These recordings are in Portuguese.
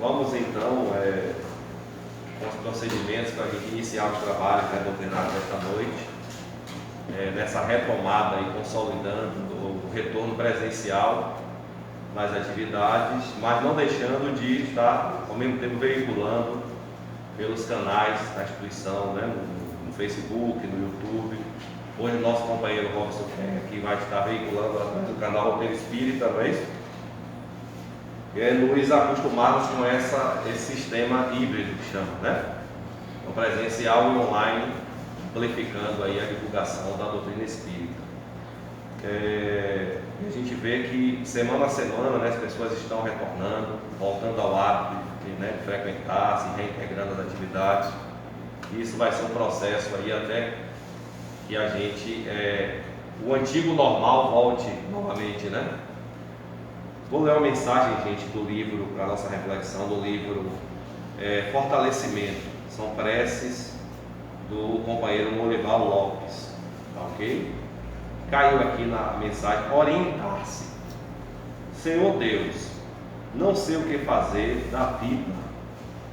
Vamos então, com os procedimentos para a gente iniciar os trabalhos doutrinários desta noite, nessa retomada e consolidando o retorno presencial nas atividades, mas não deixando de estar ao mesmo tempo veiculando pelos canais da instituição, no Facebook, no YouTube. Hoje o nosso companheiro Robson aqui vai estar veiculando através do canal Roteiro Espírita, não é isso? Nos acostumarmos com esse sistema híbrido que chama, o presencial e online, amplificando aí a divulgação da doutrina espírita. A gente vê que semana a semana as pessoas estão retornando, voltando ao hábito de frequentar, se reintegrando às atividades. E isso vai ser um processo aí até que a gente, o antigo normal volte novamente, Vou ler uma mensagem, gente, do livro, para a nossa reflexão, do livro Fortalecimento. São preces do companheiro Morival Lopes, tá ok? Caiu aqui na mensagem: orientar-se. Senhor Deus, não sei o que fazer da vida,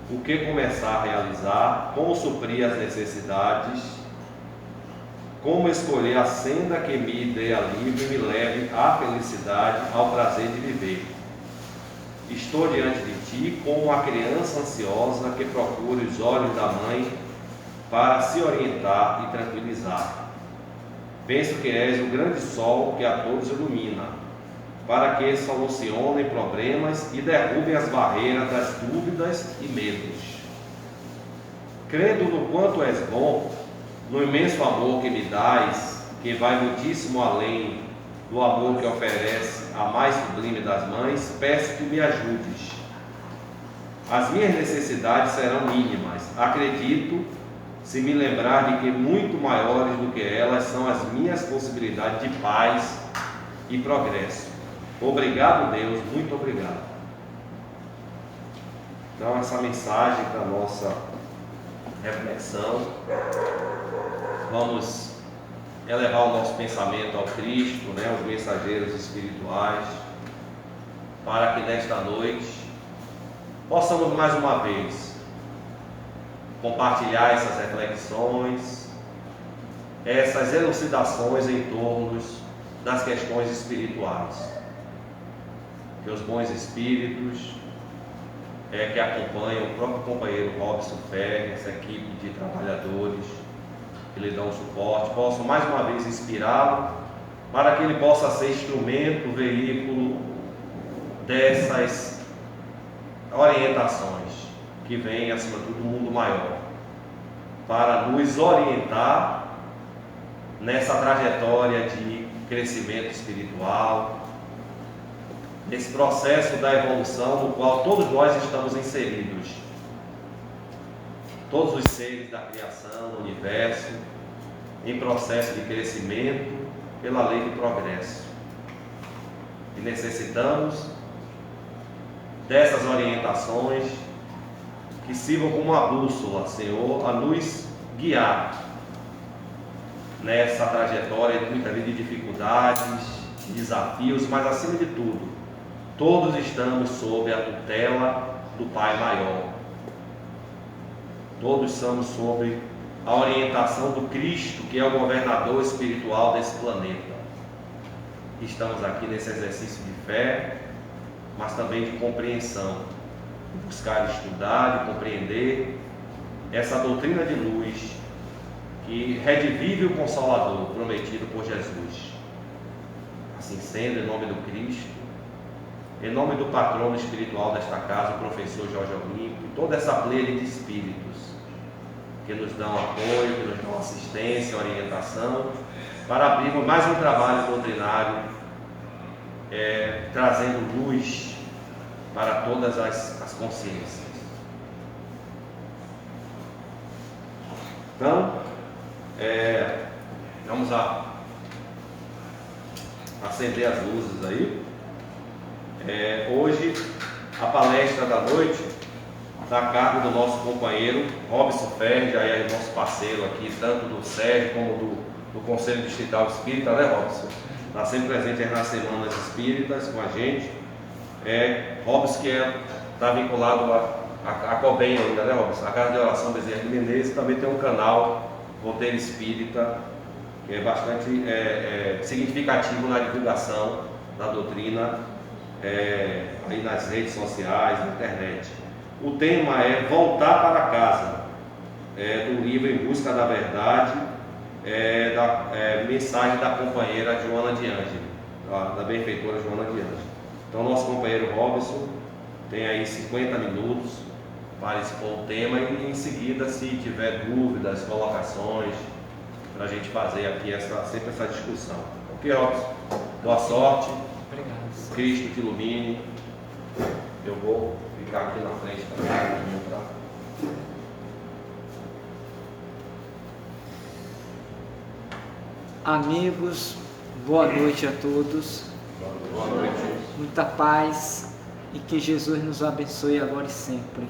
o que começar a realizar, como suprir as necessidades, como escolher a senda que me dê alívio e me leve à felicidade, ao prazer de viver. Estou diante de ti como uma criança ansiosa que procura os olhos da mãe para se orientar e tranquilizar. Penso que és o grande sol que a todos ilumina, para que solucionem problemas e derrubem as barreiras das dúvidas e medos. Crendo no quanto és bom, no imenso amor que me dás, que vai muitíssimo além do amor que oferece a mais sublime das mães, peço que me ajudes. As minhas necessidades serão mínimas. Acredito, se me lembrar de que muito maiores do que elas são as minhas possibilidades de paz e progresso. Obrigado, Deus, muito obrigado. Então, essa mensagem da nossa reflexão, vamos elevar o nosso pensamento ao Cristo, aos mensageiros espirituais, para que nesta noite possamos mais uma vez compartilhar essas reflexões, essas elucidações em torno das questões espirituais. Que os bons espíritos que acompanham o próprio companheiro Robson Ferri, essa equipe de trabalhadores que lhe dão suporte, possam mais uma vez inspirá-lo, para que ele possa ser instrumento, veículo dessas orientações que vêm acima de tudo do mundo maior, para nos orientar nessa trajetória de crescimento espiritual, nesse processo da evolução no qual todos nós estamos inseridos. Todos os seres da criação, do universo, em processo de crescimento pela lei do progresso. E necessitamos dessas orientações que sirvam como uma bússola, Senhor, a nos guiar nessa trajetória de muita vida de dificuldades, desafios, mas acima de tudo, todos estamos sob a tutela do Pai Maior. Todos estamos sob a orientação do Cristo, que é o governador espiritual desse planeta. Estamos aqui nesse exercício de fé, mas também de compreensão, de buscar estudar, de compreender essa doutrina de luz que redivive o Consolador prometido por Jesus. Assim sendo, em nome do Cristo, em nome do patrono espiritual desta casa, o professor Jorge Olímpio, e toda essa pleiade de espíritos que nos dão apoio, que nos dão assistência, orientação, para abrirmos mais um trabalho doutrinário, trazendo luz para todas as consciências. Então, vamos acender as luzes aí. Hoje, a palestra da noite está a cargo do nosso companheiro Robson Ferri, já é nosso parceiro aqui, tanto do SERG como do Conselho Distrital Espírita, Robson? Está sempre presente aí nas Semanas Espíritas com a gente. Robson, que é está vinculado a COBEM ainda, né, Robson? A Casa de Oração Bezerra de Menezes também tem um canal Roteiro Espírita, que é bastante significativo na divulgação da doutrina aí nas redes sociais, na internet. O tema é Voltar para Casa, do livro Em Busca da Verdade, mensagem da companheira Joana de Ângelo, da benfeitora Joana de Ângelo. Então, nosso companheiro Robson tem aí 50 minutos para expor o tema e, em seguida, se tiver dúvidas, colocações, para a gente fazer aqui sempre essa discussão. Ok, Robson? Boa sorte. Obrigado. Cristo te ilumine. Eu vou ficar aqui na frente também, tá? Amigos, boa noite a todos. Boa noite. Muita paz e que Jesus nos abençoe agora e sempre.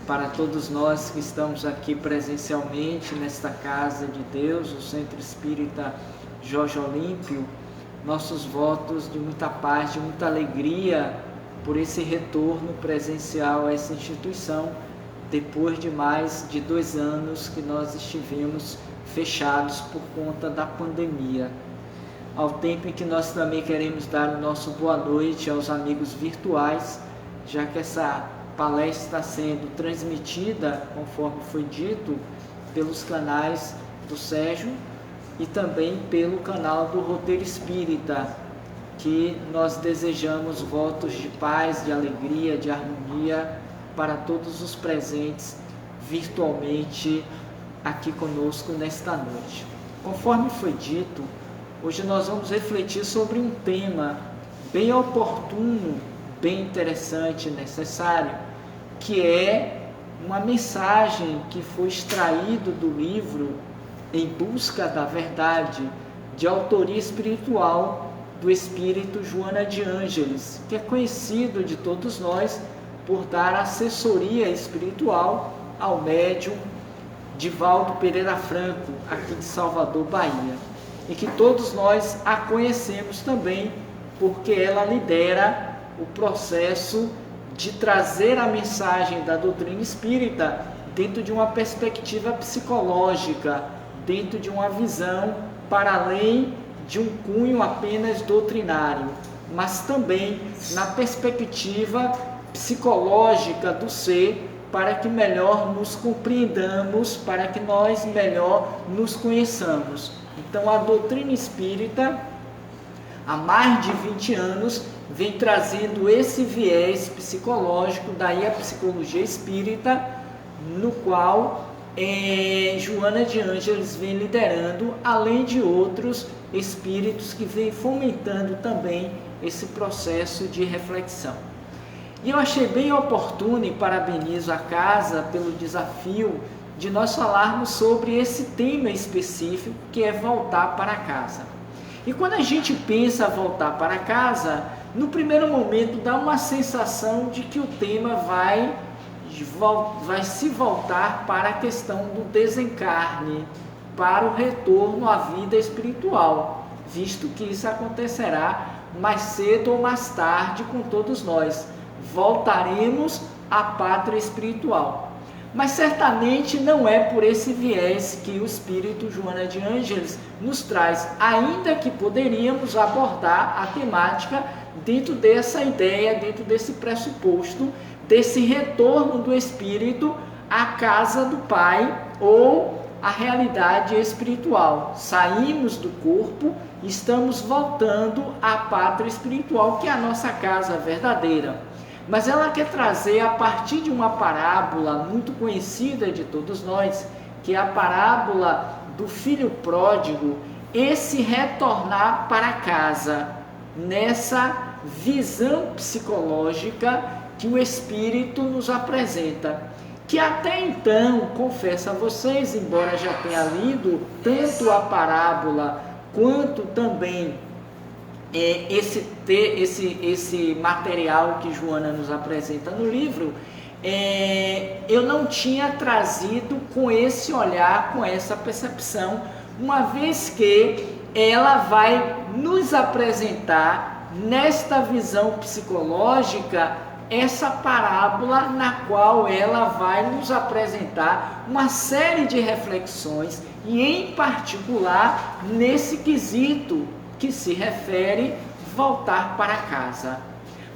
Para todos nós que estamos aqui presencialmente nesta casa de Deus, o Centro Espírita Jorge Olímpio, nossos votos de muita paz, de muita alegria por esse retorno presencial a essa instituição, depois de mais de 2 anos que nós estivemos fechados por conta da pandemia. Ao tempo em que nós também queremos dar o nosso boa noite aos amigos virtuais, já que essa palestra está sendo transmitida, conforme foi dito, pelos canais do Sérgio e também pelo canal do Roteiro Espírita, que nós desejamos votos de paz, de alegria, de harmonia para todos os presentes virtualmente aqui conosco nesta noite. Conforme foi dito, hoje nós vamos refletir sobre um tema bem oportuno, bem interessante e necessário, que é uma mensagem que foi extraído do livro Em Busca da Verdade, de autoria espiritual do espírito Joana de Ângeles, que é conhecido de todos nós por dar assessoria espiritual ao médium Divaldo Pereira Franco, aqui de Salvador, Bahia, e que todos nós a conhecemos também porque ela lidera o processo de trazer a mensagem da doutrina espírita dentro de uma perspectiva psicológica, dentro de uma visão para além de um cunho apenas doutrinário, mas também na perspectiva psicológica do ser, para que melhor nos compreendamos, para que nós melhor nos conheçamos. Então, a doutrina espírita, há mais de 20 anos, vem trazendo esse viés psicológico, daí a psicologia espírita, no qual Joana de Ângeles vem liderando, além de outros espíritos que vêm fomentando também esse processo de reflexão. E eu achei bem oportuno e parabenizo a casa pelo desafio de nós falarmos sobre esse tema específico, que é voltar para casa. E quando a gente pensa voltar para casa, no primeiro momento dá uma sensação de que o tema vai se voltar para a questão do desencarne, para o retorno à vida espiritual, visto que isso acontecerá mais cedo ou mais tarde com todos nós. Voltaremos à pátria espiritual. Mas certamente não é por esse viés que o espírito Joana de Ângeles nos traz, ainda que poderíamos abordar a temática dentro dessa ideia, dentro desse pressuposto, desse retorno do espírito à casa do Pai ou à realidade espiritual. Saímos do corpo, estamos voltando à pátria espiritual, que é a nossa casa verdadeira. Mas ela quer trazer, a partir de uma parábola muito conhecida de todos nós, que é a parábola do filho pródigo, esse retornar para casa, nessa visão psicológica que o Espírito nos apresenta. Que até então, confesso a vocês, embora já tenha lido tanto a parábola quanto também esse material que Joana nos apresenta no livro, eu não tinha trazido com esse olhar, com essa percepção, uma vez que ela vai nos apresentar, nesta visão psicológica, essa parábola na qual ela vai nos apresentar uma série de reflexões e em particular nesse quesito que se refere voltar para casa.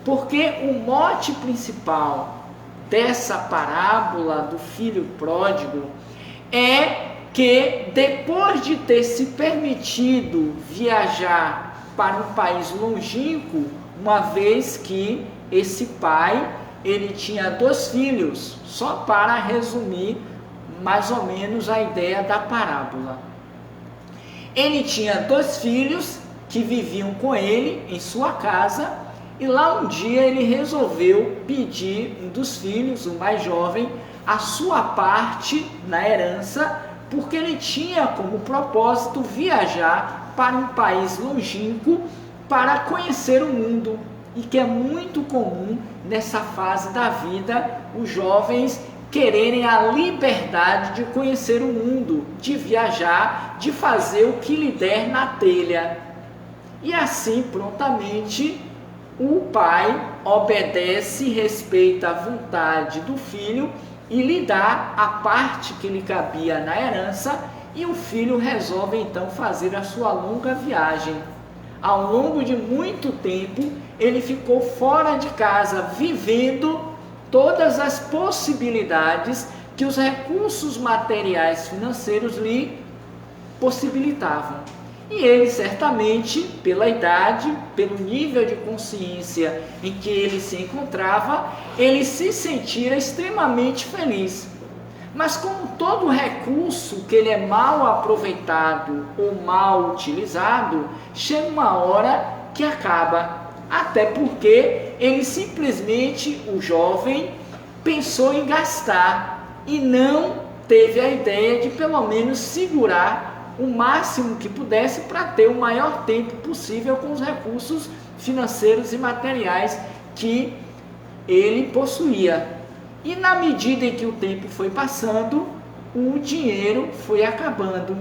Porque o mote principal dessa parábola do filho pródigo é que depois de ter se permitido viajar para um país longínquo, uma vez que esse pai, ele tinha 2 filhos, só para resumir mais ou menos a ideia da parábola. Ele tinha 2 filhos que viviam com ele em sua casa, e lá um dia ele resolveu pedir um dos filhos, o mais jovem, a sua parte na herança, porque ele tinha como propósito viajar para um país longínquo para conhecer o mundo, e que é muito comum nessa fase da vida os jovens quererem a liberdade de conhecer o mundo, de viajar, de fazer o que lhe der na telha. E assim, prontamente, o pai obedece e respeita a vontade do filho e lhe dá a parte que lhe cabia na herança, e o filho resolve então fazer a sua longa viagem. Ao longo de muito tempo, ele ficou fora de casa, vivendo todas as possibilidades que os recursos materiais financeiros lhe possibilitavam. E ele certamente, pela idade, pelo nível de consciência em que ele se encontrava, ele se sentia extremamente feliz. Mas como todo recurso que ele é mal aproveitado ou mal utilizado, chega uma hora que acaba. Até porque ele simplesmente, o jovem, pensou em gastar e não teve a ideia de pelo menos segurar o máximo que pudesse para ter o maior tempo possível com os recursos financeiros e materiais que ele possuía. E na medida em que o tempo foi passando, o dinheiro foi acabando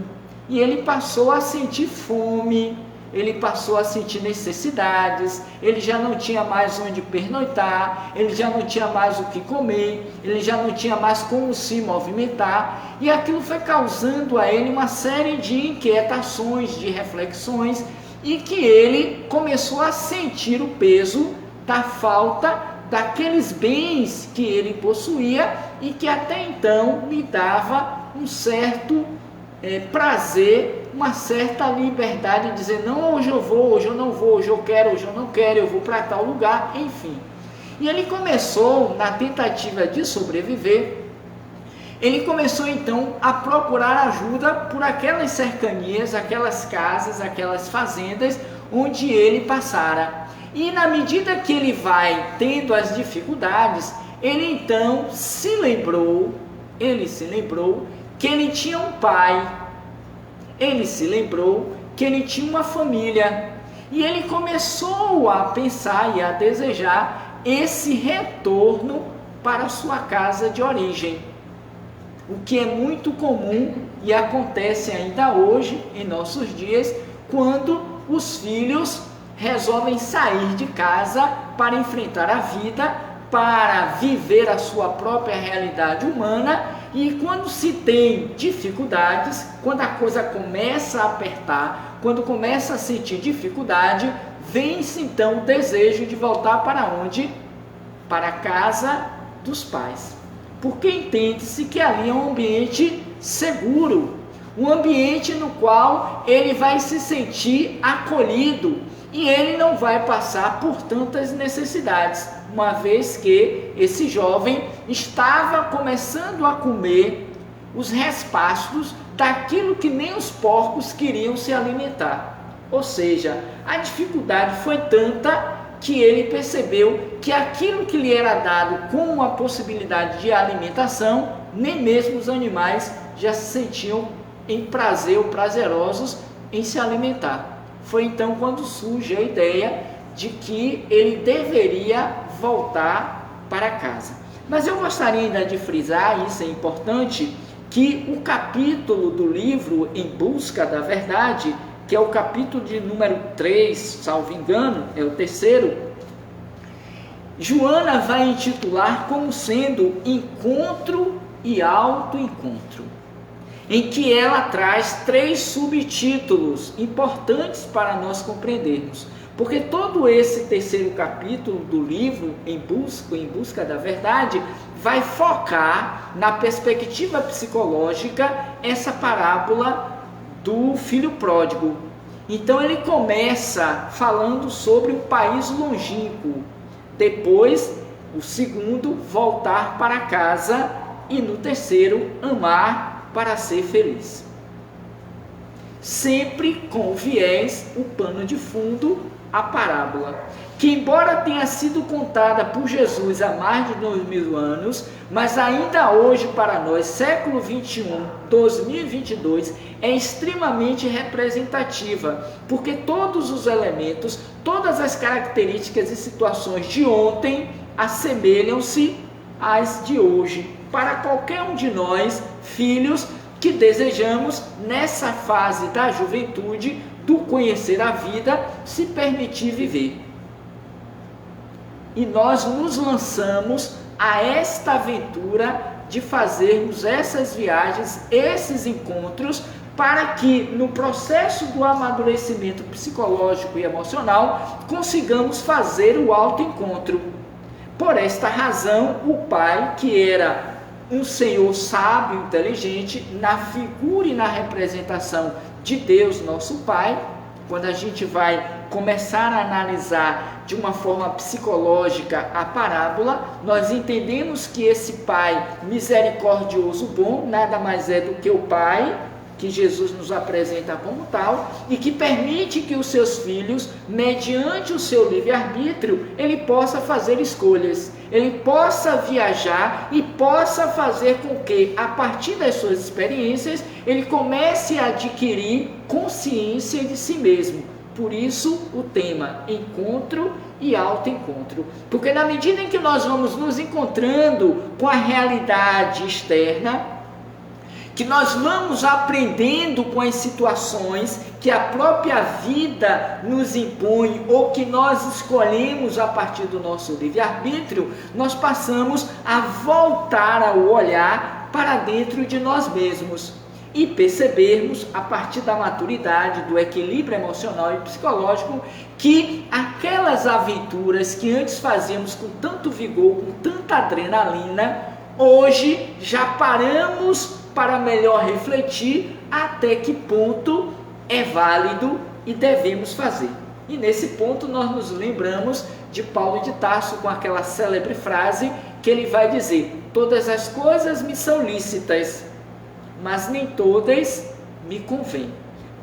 e ele passou a sentir fome, ele passou a sentir necessidades, ele já não tinha mais onde pernoitar, ele já não tinha mais o que comer, ele já não tinha mais como se movimentar, e aquilo foi causando a ele uma série de inquietações, de reflexões, e que ele começou a sentir o peso da falta daqueles bens que ele possuía e que até então lhe dava um certo prazer, uma certa liberdade de dizer, não, hoje eu vou, hoje eu não vou, hoje eu quero, hoje eu não quero, eu vou para tal lugar, enfim. E ele começou, na tentativa de sobreviver, ele começou então a procurar ajuda por aquelas cercanias, aquelas casas, aquelas fazendas onde ele passara. E na medida que ele vai tendo as dificuldades, ele então se lembrou que ele tinha um pai, ele se lembrou que ele tinha uma família, e ele começou a pensar e a desejar esse retorno para a sua casa de origem, o que é muito comum e acontece ainda hoje, em nossos dias, quando os filhos resolvem sair de casa para enfrentar a vida, para viver a sua própria realidade humana. E quando se tem dificuldades, quando a coisa começa a apertar, quando começa a sentir dificuldade, vem-se então o desejo de voltar para onde? Para a casa dos pais. Porque entende-se que ali é um ambiente seguro, um ambiente no qual ele vai se sentir acolhido e ele não vai passar por tantas necessidades, uma vez que esse jovem estava começando a comer os respostos daquilo que nem os porcos queriam se alimentar. Ou seja, a dificuldade foi tanta que ele percebeu que aquilo que lhe era dado como a possibilidade de alimentação, nem mesmo os animais já se sentiam em prazer ou prazerosos em se alimentar. Foi então quando surge a ideia de que ele deveria voltar para casa. Mas eu gostaria ainda de frisar, isso é importante, que o capítulo do livro Em Busca da Verdade, que é o capítulo de número 3, salvo engano, é o terceiro, Joana vai intitular como sendo encontro e autoencontro, em que ela traz 3 subtítulos importantes para nós compreendermos. Porque todo esse terceiro capítulo do livro, Em Busca da Verdade, vai focar na perspectiva psicológica essa parábola do filho pródigo. Então ele começa falando sobre um país longínquo, depois o segundo, voltar para casa, e no terceiro, amar para ser feliz. Sempre com o viés, o pano de fundo, a parábola, que embora tenha sido contada por Jesus há mais de 2000 anos, mas ainda hoje para nós, século 21, 2022, é extremamente representativa, porque todos os elementos, todas as características e situações de ontem assemelham-se às de hoje, para qualquer um de nós, filhos, que desejamos, nessa fase da juventude, do conhecer a vida, se permitir viver. E nós nos lançamos a esta aventura de fazermos essas viagens, esses encontros, para que no processo do amadurecimento psicológico e emocional, consigamos fazer o autoencontro. Por esta razão, o pai, que era um senhor sábio, inteligente, na figura e na representação de Deus, nosso Pai, quando a gente vai começar a analisar de uma forma psicológica a parábola, nós entendemos que esse Pai misericordioso, bom, nada mais é do que o Pai, que Jesus nos apresenta como tal, e que permite que os seus filhos, mediante o seu livre-arbítrio, ele possa fazer escolhas, ele possa viajar e possa fazer com que, a partir das suas experiências, ele comece a adquirir consciência de si mesmo. Por isso o tema encontro e autoencontro, porque na medida em que nós vamos nos encontrando com a realidade externa, que nós vamos aprendendo com as situações que a própria vida nos impõe ou que nós escolhemos a partir do nosso livre-arbítrio, nós passamos a voltar ao olhar para dentro de nós mesmos e percebermos, a partir da maturidade, do equilíbrio emocional e psicológico, que aquelas aventuras que antes fazíamos com tanto vigor, com tanta adrenalina, hoje já paramos para melhor refletir até que ponto é válido e devemos fazer. E nesse ponto nós nos lembramos de Paulo de Tarso com aquela célebre frase que ele vai dizer: todas as coisas me são lícitas, mas nem todas me convêm.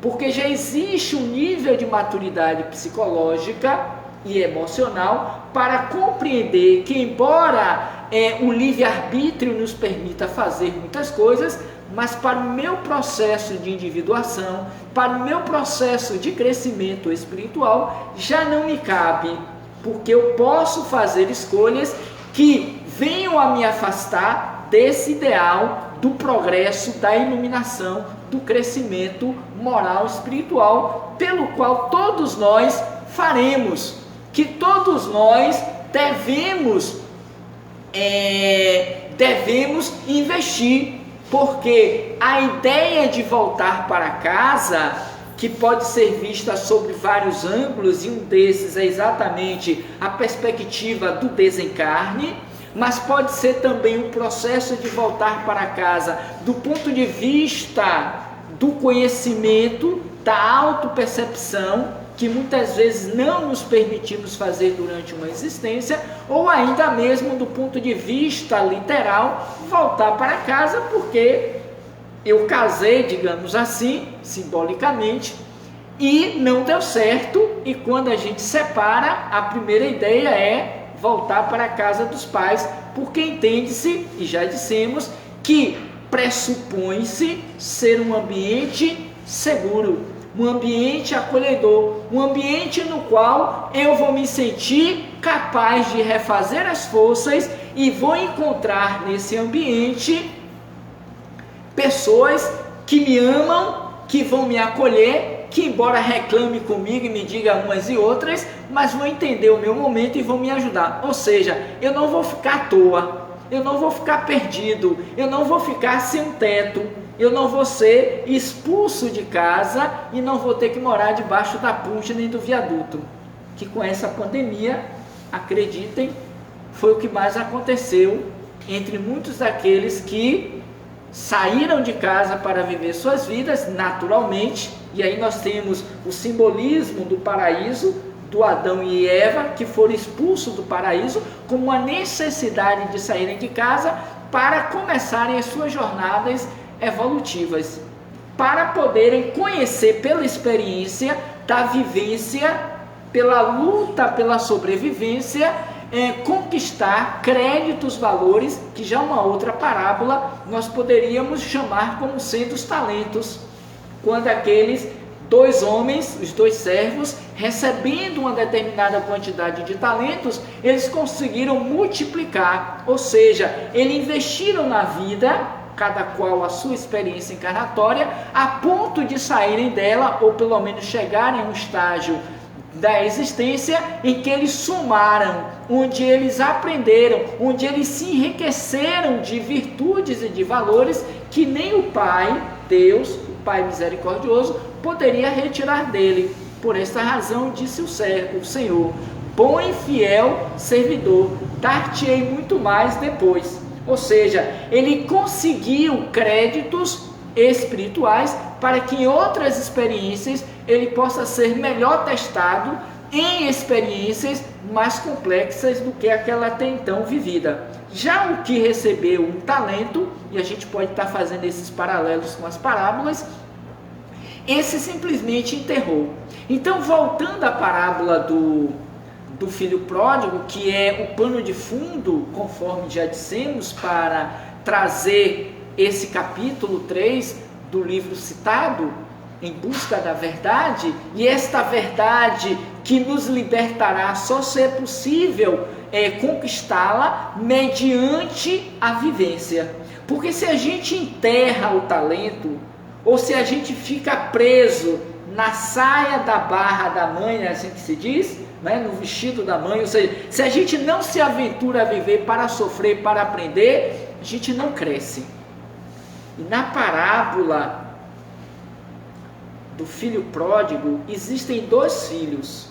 Porque já existe um nível de maturidade psicológica e emocional para compreender que, embora o livre-arbítrio nos permita fazer muitas coisas, mas para o meu processo de individuação, para o meu processo de crescimento espiritual, já não me cabe, porque eu posso fazer escolhas que venham a me afastar desse ideal do progresso, da iluminação, do crescimento moral espiritual, pelo qual todos nós faremos, que todos nós devemos investir, porque a ideia de voltar para casa, que pode ser vista sob vários ângulos, e um desses é exatamente a perspectiva do desencarne, mas pode ser também um processo de voltar para casa do ponto de vista do conhecimento, da autopercepção, que muitas vezes não nos permitimos fazer durante uma existência, ou ainda mesmo do ponto de vista literal, voltar para casa porque eu casei, digamos assim, simbolicamente, e não deu certo, e quando a gente separa, a primeira ideia é voltar para a casa dos pais, porque entende-se, e já dissemos, que pressupõe-se ser um ambiente seguro, um ambiente acolhedor, um ambiente no qual eu vou me sentir capaz de refazer as forças e vou encontrar nesse ambiente pessoas que me amam, que vão me acolher, que embora reclame comigo e me diga umas e outras, mas vão entender o meu momento e vão me ajudar. Ou seja, eu não vou ficar à toa, eu não vou ficar perdido, eu não vou ficar sem um teto, eu não vou ser expulso de casa e não vou ter que morar debaixo da ponte nem do viaduto. Que com essa pandemia, acreditem, foi o que mais aconteceu entre muitos daqueles que saíram de casa para viver suas vidas naturalmente. E aí nós temos o simbolismo do paraíso, do Adão e Eva, que foram expulsos do paraíso, como uma necessidade de saírem de casa para começarem as suas jornadas evolutivas, para poderem conhecer pela experiência da vivência, pela luta pela sobrevivência, conquistar créditos, valores, que já uma outra parábola nós poderíamos chamar como sendo os talentos, quando aqueles dois homens, os dois servos, recebendo uma determinada quantidade de talentos, eles conseguiram multiplicar, ou seja, eles investiram na vida, cada qual a sua experiência encarnatória, a ponto de saírem dela, ou pelo menos chegarem a um estágio da existência em que eles somaram, onde eles aprenderam, onde eles se enriqueceram de virtudes e de valores que nem o Pai, Deus, o Pai misericordioso, poderia retirar dele. Por esta razão disse o Senhor: bom e fiel servidor, dar-te-ei muito mais depois. Ou seja, ele conseguiu créditos espirituais para que em outras experiências ele possa ser melhor testado em experiências mais complexas do que aquela até então vivida. Já o que recebeu um talento, e a gente pode estar fazendo esses paralelos com as parábolas, esse simplesmente enterrou. Então, voltando à parábola do filho pródigo, que é o pano de fundo, conforme já dissemos, para trazer esse capítulo 3 do livro citado, em busca da verdade, e esta verdade que nos libertará só se é possível conquistá-la mediante a vivência. Porque se a gente enterra o talento, ou se a gente fica preso na saia da barra da mãe, é assim que se diz, né? No vestido da mãe, ou seja, se a gente não se aventura a viver para sofrer, para aprender, a gente não cresce. E na parábola do filho pródigo, existem dois filhos.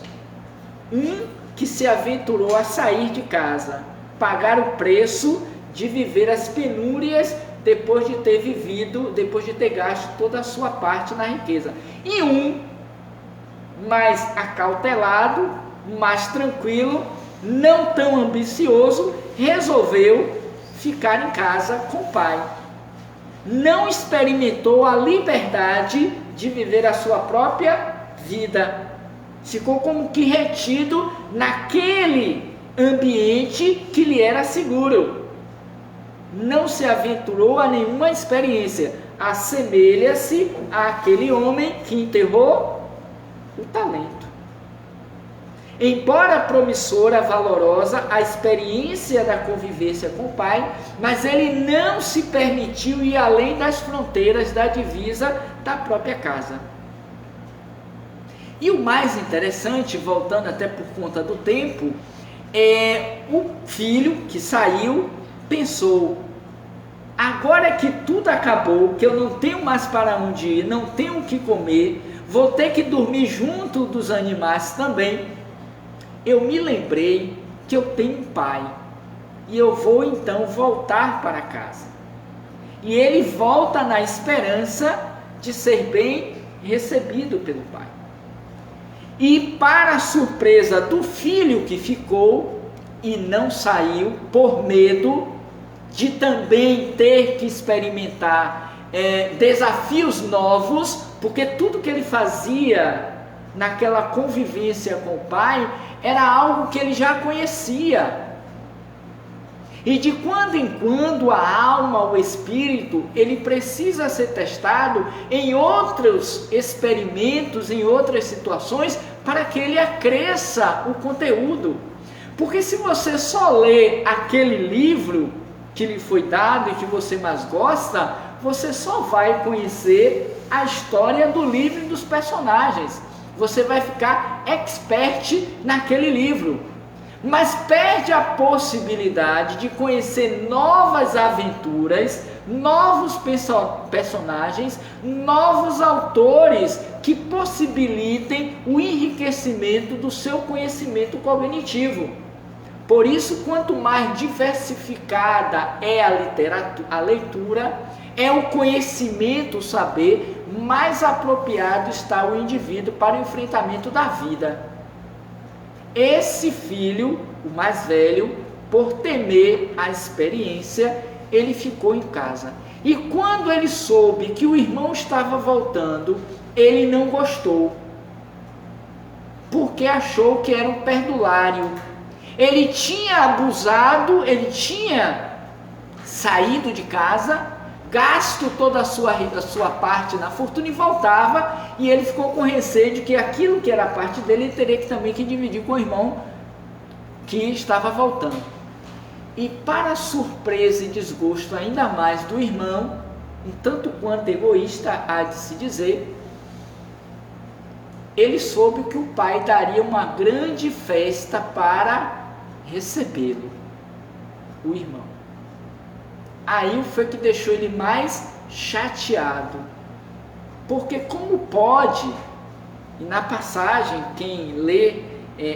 Um que se aventurou a sair de casa, pagar o preço de viver as penúrias depois de ter vivido, depois de ter gasto toda a sua parte na riqueza. E um mais acautelado, mais tranquilo, não tão ambicioso, resolveu ficar em casa com o pai. Não experimentou a liberdade de viver a sua própria vida. Ficou como que retido naquele ambiente que lhe era seguro. Não se aventurou a nenhuma experiência. Assemelha-se àquele homem que enterrou o talento. Embora promissora, valorosa, a experiência da convivência com o pai, mas ele não se permitiu ir além das fronteiras da divisa da própria casa. E o mais interessante, voltando até por conta do tempo, é o filho que saiu, pensou: agora que tudo acabou, que eu não tenho mais para onde ir, não tenho o que comer, vou ter que dormir junto dos animais também. Eu me lembrei que eu tenho um pai e eu vou então voltar para casa. E ele volta na esperança de ser bem recebido pelo pai. E para a surpresa do filho que ficou e não saiu por medo de também ter que experimentar desafios novos, porque tudo que ele fazia naquela convivência com o pai era algo que ele já conhecia. E de quando em quando a alma, o espírito, ele precisa ser testado em outros experimentos, em outras situações, para que ele acresça o conteúdo. Porque se você só lê aquele livro que lhe foi dado e que você mais gosta, você só vai conhecer a história do livro e dos personagens. você vai ficar expert naquele livro, mas perde a possibilidade de conhecer novas aventuras, novos personagens, novos autores que possibilitem o enriquecimento do seu conhecimento cognitivo. Por isso, quanto mais diversificada é a leitura, é o conhecimento, o saber, mais apropriado está o indivíduo para o enfrentamento da vida. Esse filho, o mais velho, por temer a experiência, ele ficou em casa. E quando ele soube que o irmão estava voltando, ele não gostou, porque achou que era um perdulário. Ele tinha abusado, ele tinha saído de casa, gasto toda a sua parte na fortuna e voltava, e ele ficou com receio de que aquilo que era a parte dele, ele teria que também que dividir com o irmão que estava voltando. E para surpresa e desgosto ainda mais do irmão, um tanto quanto egoísta há de se dizer, ele soube que o pai daria uma grande festa para recebê-lo, o irmão. Aí foi que deixou ele mais chateado, porque como pode, e na passagem, quem lê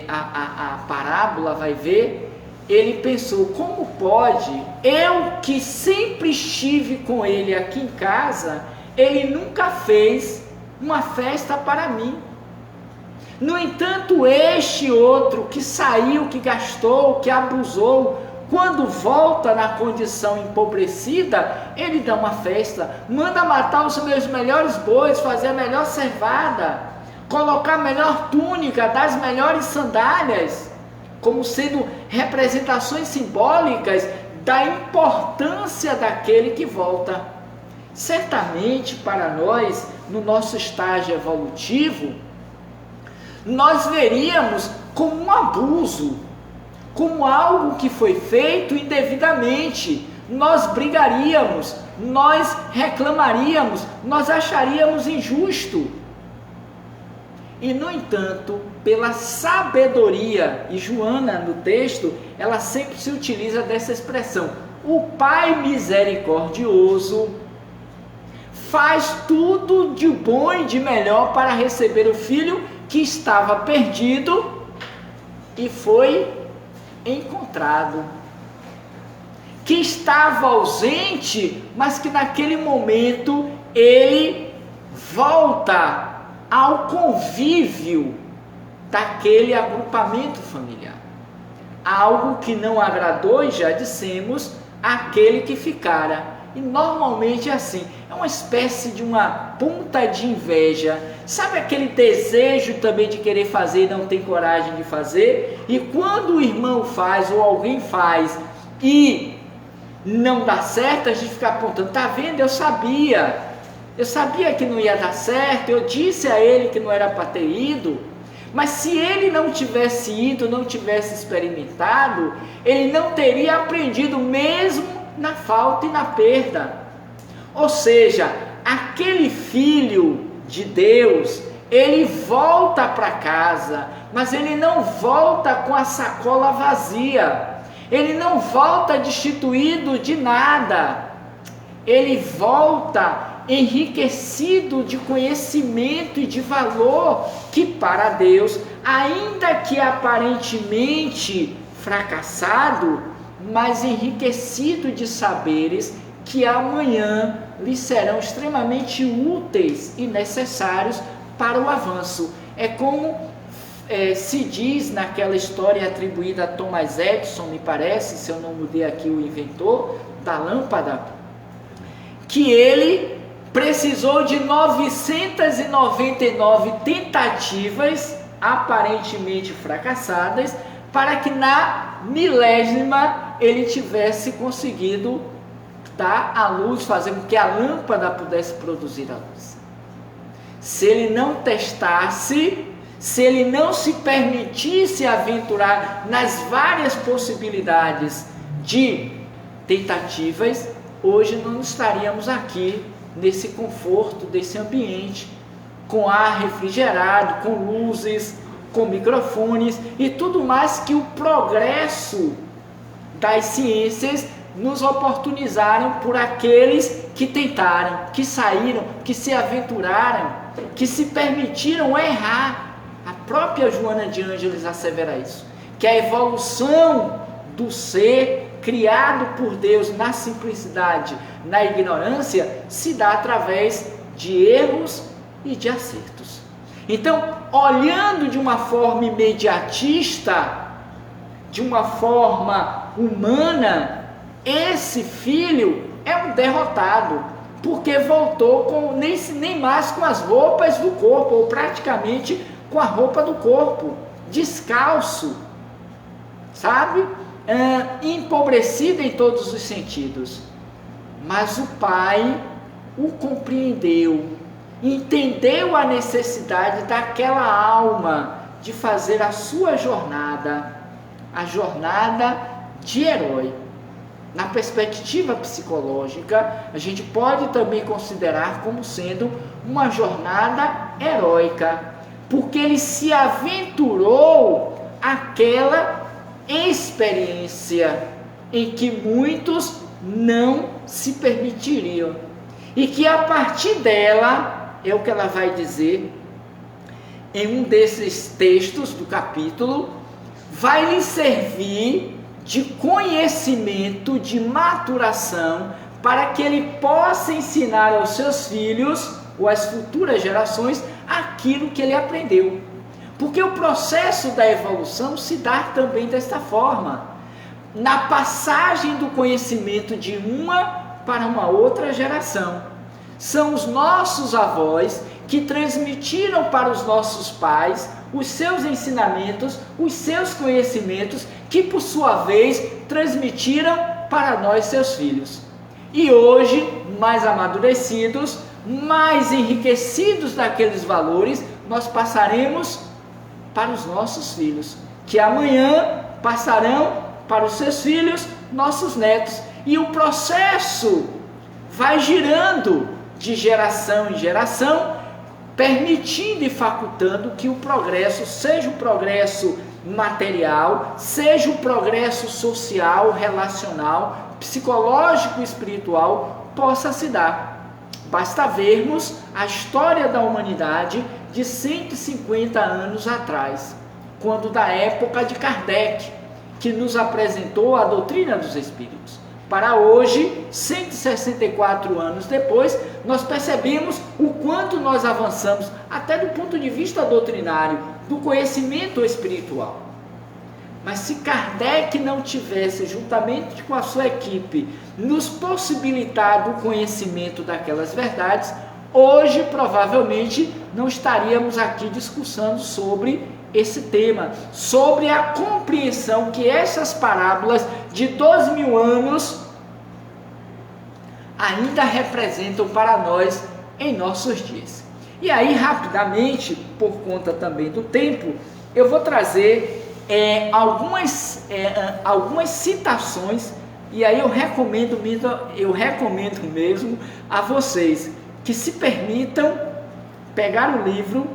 a parábola vai ver, ele pensou, como pode, eu que sempre estive com ele aqui em casa, ele nunca fez uma festa para mim. No entanto, este outro que saiu, que gastou, que abusou, quando volta na condição empobrecida, ele dá uma festa, manda matar os meus melhores bois, fazer a melhor cevada, colocar a melhor túnica, dar as melhores sandálias, como sendo representações simbólicas da importância daquele que volta. Certamente para nós, no nosso estágio evolutivo, nós veríamos como um abuso, como algo que foi feito indevidamente. Nós brigaríamos, nós reclamaríamos, nós acharíamos injusto. E no entanto, pela sabedoria, e Joana no texto, ela sempre se utiliza dessa expressão, o Pai misericordioso faz tudo de bom e de melhor para receber o filho que estava perdido e foi encontrado, que estava ausente, mas que naquele momento ele volta ao convívio daquele agrupamento familiar. Algo que não agradou, e já dissemos, aquele que ficara. E normalmente é assim, é uma espécie de uma ponta de inveja. Sabe aquele desejo também de querer fazer e não tem coragem de fazer? E quando o irmão faz ou alguém faz e não dá certo, a gente fica apontando, tá vendo? Eu sabia que não ia dar certo, eu disse a ele que não era para ter ido. Mas se ele não tivesse ido, não tivesse experimentado, ele não teria aprendido mesmo na falta e na perda. Ou seja, aquele filho de Deus, ele volta para casa, mas ele não volta com a sacola vazia, ele não volta destituído de nada, ele volta enriquecido de conhecimento e de valor que para Deus, ainda que aparentemente fracassado, mas enriquecido de saberes que amanhã lhe serão extremamente úteis e necessários para o avanço. É como se diz naquela história atribuída a Thomas Edison, me parece, se eu não mudei aqui o inventor da lâmpada, que ele precisou de 999 tentativas aparentemente fracassadas para que na milésima ele tivesse conseguido dar a luz, fazer com que a lâmpada pudesse produzir a luz. Se ele não testasse, se ele não se permitisse aventurar nas várias possibilidades de tentativas, hoje não estaríamos aqui nesse conforto, desse ambiente com ar refrigerado, com luzes, com microfones e tudo mais que o progresso das ciências nos oportunizaram por aqueles que tentaram, que saíram, que se aventuraram, que se permitiram errar. A própria Joana de Ângeles assevera isso, que a evolução do ser criado por Deus na simplicidade, na ignorância, se dá através de erros e de acertos. Então, olhando de uma forma imediatista, de uma forma humana, esse filho é um derrotado, porque voltou com nem mais com as roupas do corpo, ou praticamente com a roupa do corpo, descalço, sabe? Empobrecido em todos os sentidos. Mas o pai o compreendeu, entendeu a necessidade daquela alma de fazer a sua jornada, a jornada de herói. Na perspectiva psicológica, a gente pode também considerar como sendo uma jornada heróica, porque ele se aventurou àquela experiência em que muitos não se permitiriam, e que a partir dela, é o que ela vai dizer em um desses textos do capítulo, vai lhe servir de conhecimento, de maturação, para que ele possa ensinar aos seus filhos ou às futuras gerações aquilo que ele aprendeu. Porque o processo da evolução se dá também desta forma, na passagem do conhecimento de uma para uma outra geração. São os nossos avós que transmitiram para os nossos pais os seus ensinamentos, os seus conhecimentos, que por sua vez transmitiram para nós, seus filhos. E hoje, mais amadurecidos, mais enriquecidos daqueles valores, nós passaremos para os nossos filhos, que amanhã passarão para os seus filhos, nossos netos, e o processo vai girando de geração em geração, permitindo e facultando que o progresso, seja o progresso material, seja o progresso social, relacional, psicológico e espiritual, possa se dar. Basta vermos a história da humanidade de 150 anos atrás, quando da época de Kardec, que nos apresentou a doutrina dos espíritos. Para hoje, 164 anos depois, nós percebemos o quanto nós avançamos, até do ponto de vista doutrinário, do conhecimento espiritual. Mas se Kardec não tivesse, juntamente com a sua equipe, nos possibilitado o conhecimento daquelas verdades, hoje provavelmente não estaríamos aqui discussando sobre esse tema, sobre a compreensão que essas parábolas de 2000 anos ainda representam para nós em nossos dias. E aí, rapidamente, por conta também do tempo, eu vou trazer algumas citações, e aí eu recomendo mesmo a vocês que se permitam pegar o livro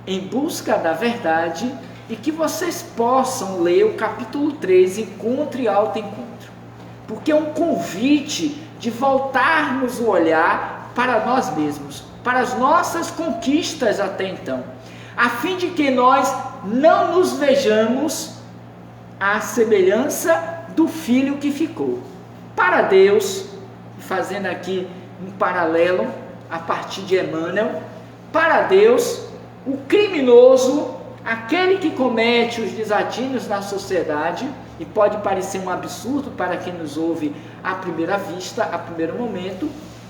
Em Busca da Verdade e que vocês possam ler o capítulo 3, Encontro e Autoencontro, porque é um convite de voltarmos o olhar para nós mesmos, para as nossas conquistas até então, a fim de que nós não nos vejamos à semelhança do filho que ficou. Para Deus, fazendo aqui um paralelo a partir de Emmanuel, para Deus, o criminoso, aquele que comete os desatinos na sociedade, e pode parecer um absurdo para quem nos ouve à primeira vista, a primeiro momento,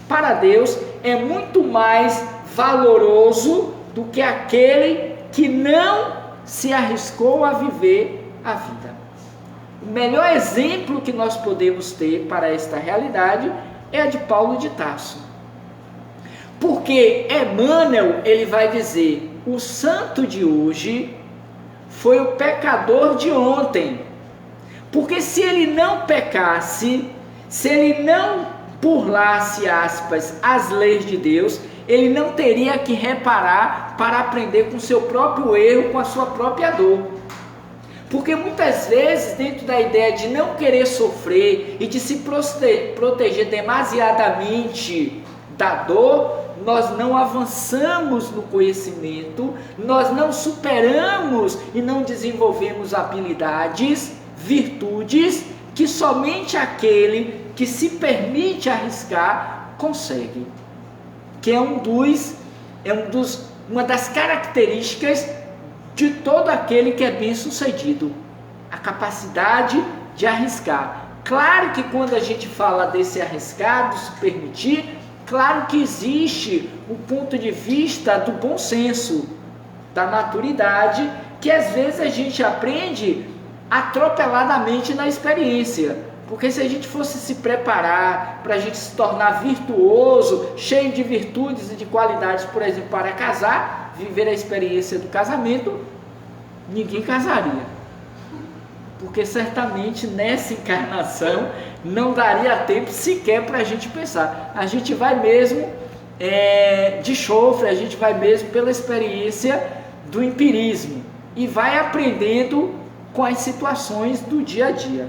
para Deus é muito mais valoroso do que aquele que não se arriscou a viver a vida. O melhor exemplo que nós podemos ter para esta realidade é a de Paulo de Tarso. Porque Emmanuel, ele vai dizer, o santo de hoje foi o pecador de ontem. Porque se ele não pecasse, se ele não burlasse, aspas, as leis de Deus, ele não teria que reparar para aprender com o seu próprio erro, com a sua própria dor. Porque muitas vezes, dentro da ideia de não querer sofrer e de se proteger demasiadamente da dor, nós não avançamos no conhecimento, nós não superamos e não desenvolvemos habilidades, virtudes que somente aquele que se permite arriscar consegue. Que é uma das características de todo aquele que é bem sucedido, a capacidade de arriscar. Claro que quando a gente fala desse arriscar, de se permitir, claro que existe o ponto de vista do bom senso, da maturidade, que às vezes a gente aprende atropeladamente na experiência. Porque se a gente fosse se preparar para a gente se tornar virtuoso, cheio de virtudes e de qualidades, por exemplo, para casar, viver a experiência do casamento, ninguém casaria. Porque certamente nessa encarnação não daria tempo sequer para a gente pensar. A gente vai mesmo de chofre, a gente vai mesmo pela experiência do empirismo e vai aprendendo com as situações do dia a dia.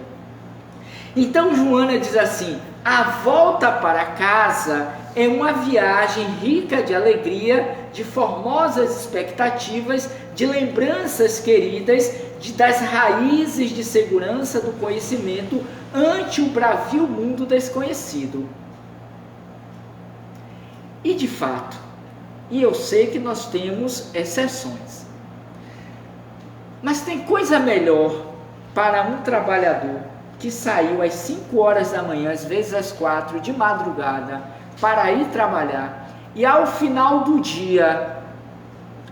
Então Joana diz assim: a volta para casa é uma viagem rica de alegria, de formosas expectativas, de lembranças queridas, das raízes de segurança do conhecimento ante o bravio mundo desconhecido. E de fato, e eu sei que nós temos exceções, mas tem coisa melhor para um trabalhador que saiu às 5 horas da manhã, às vezes às 4 de madrugada, para ir trabalhar, e ao final do dia,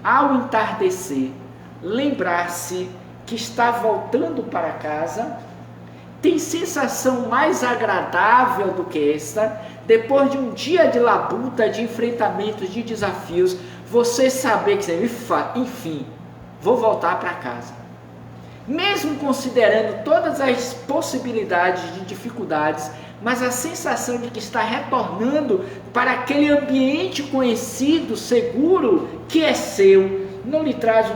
ao entardecer, lembrar-se que está voltando para casa. Tem sensação mais agradável do que esta, depois de um dia de labuta, de enfrentamentos, de desafios, você saber que, enfim, vou voltar para casa. Mesmo considerando todas as possibilidades de dificuldades, mas a sensação de que está retornando para aquele ambiente conhecido, seguro, que é seu, não lhe traz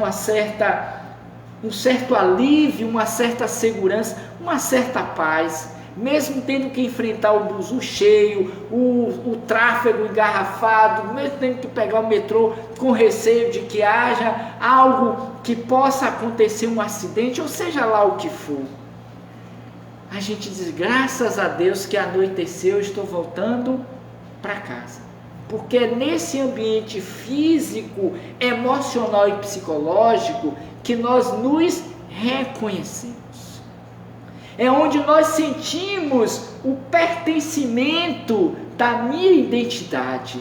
um certo alívio, uma certa segurança, uma certa paz, mesmo tendo que enfrentar o buzu cheio, o tráfego engarrafado, mesmo tendo que pegar o metrô com receio de que haja algo que possa acontecer, um acidente, ou seja lá o que for. A gente diz, graças a Deus que anoiteceu, estou voltando para casa. Porque é nesse ambiente físico, emocional e psicológico que nós nos reconhecemos. É onde nós sentimos o pertencimento da minha identidade.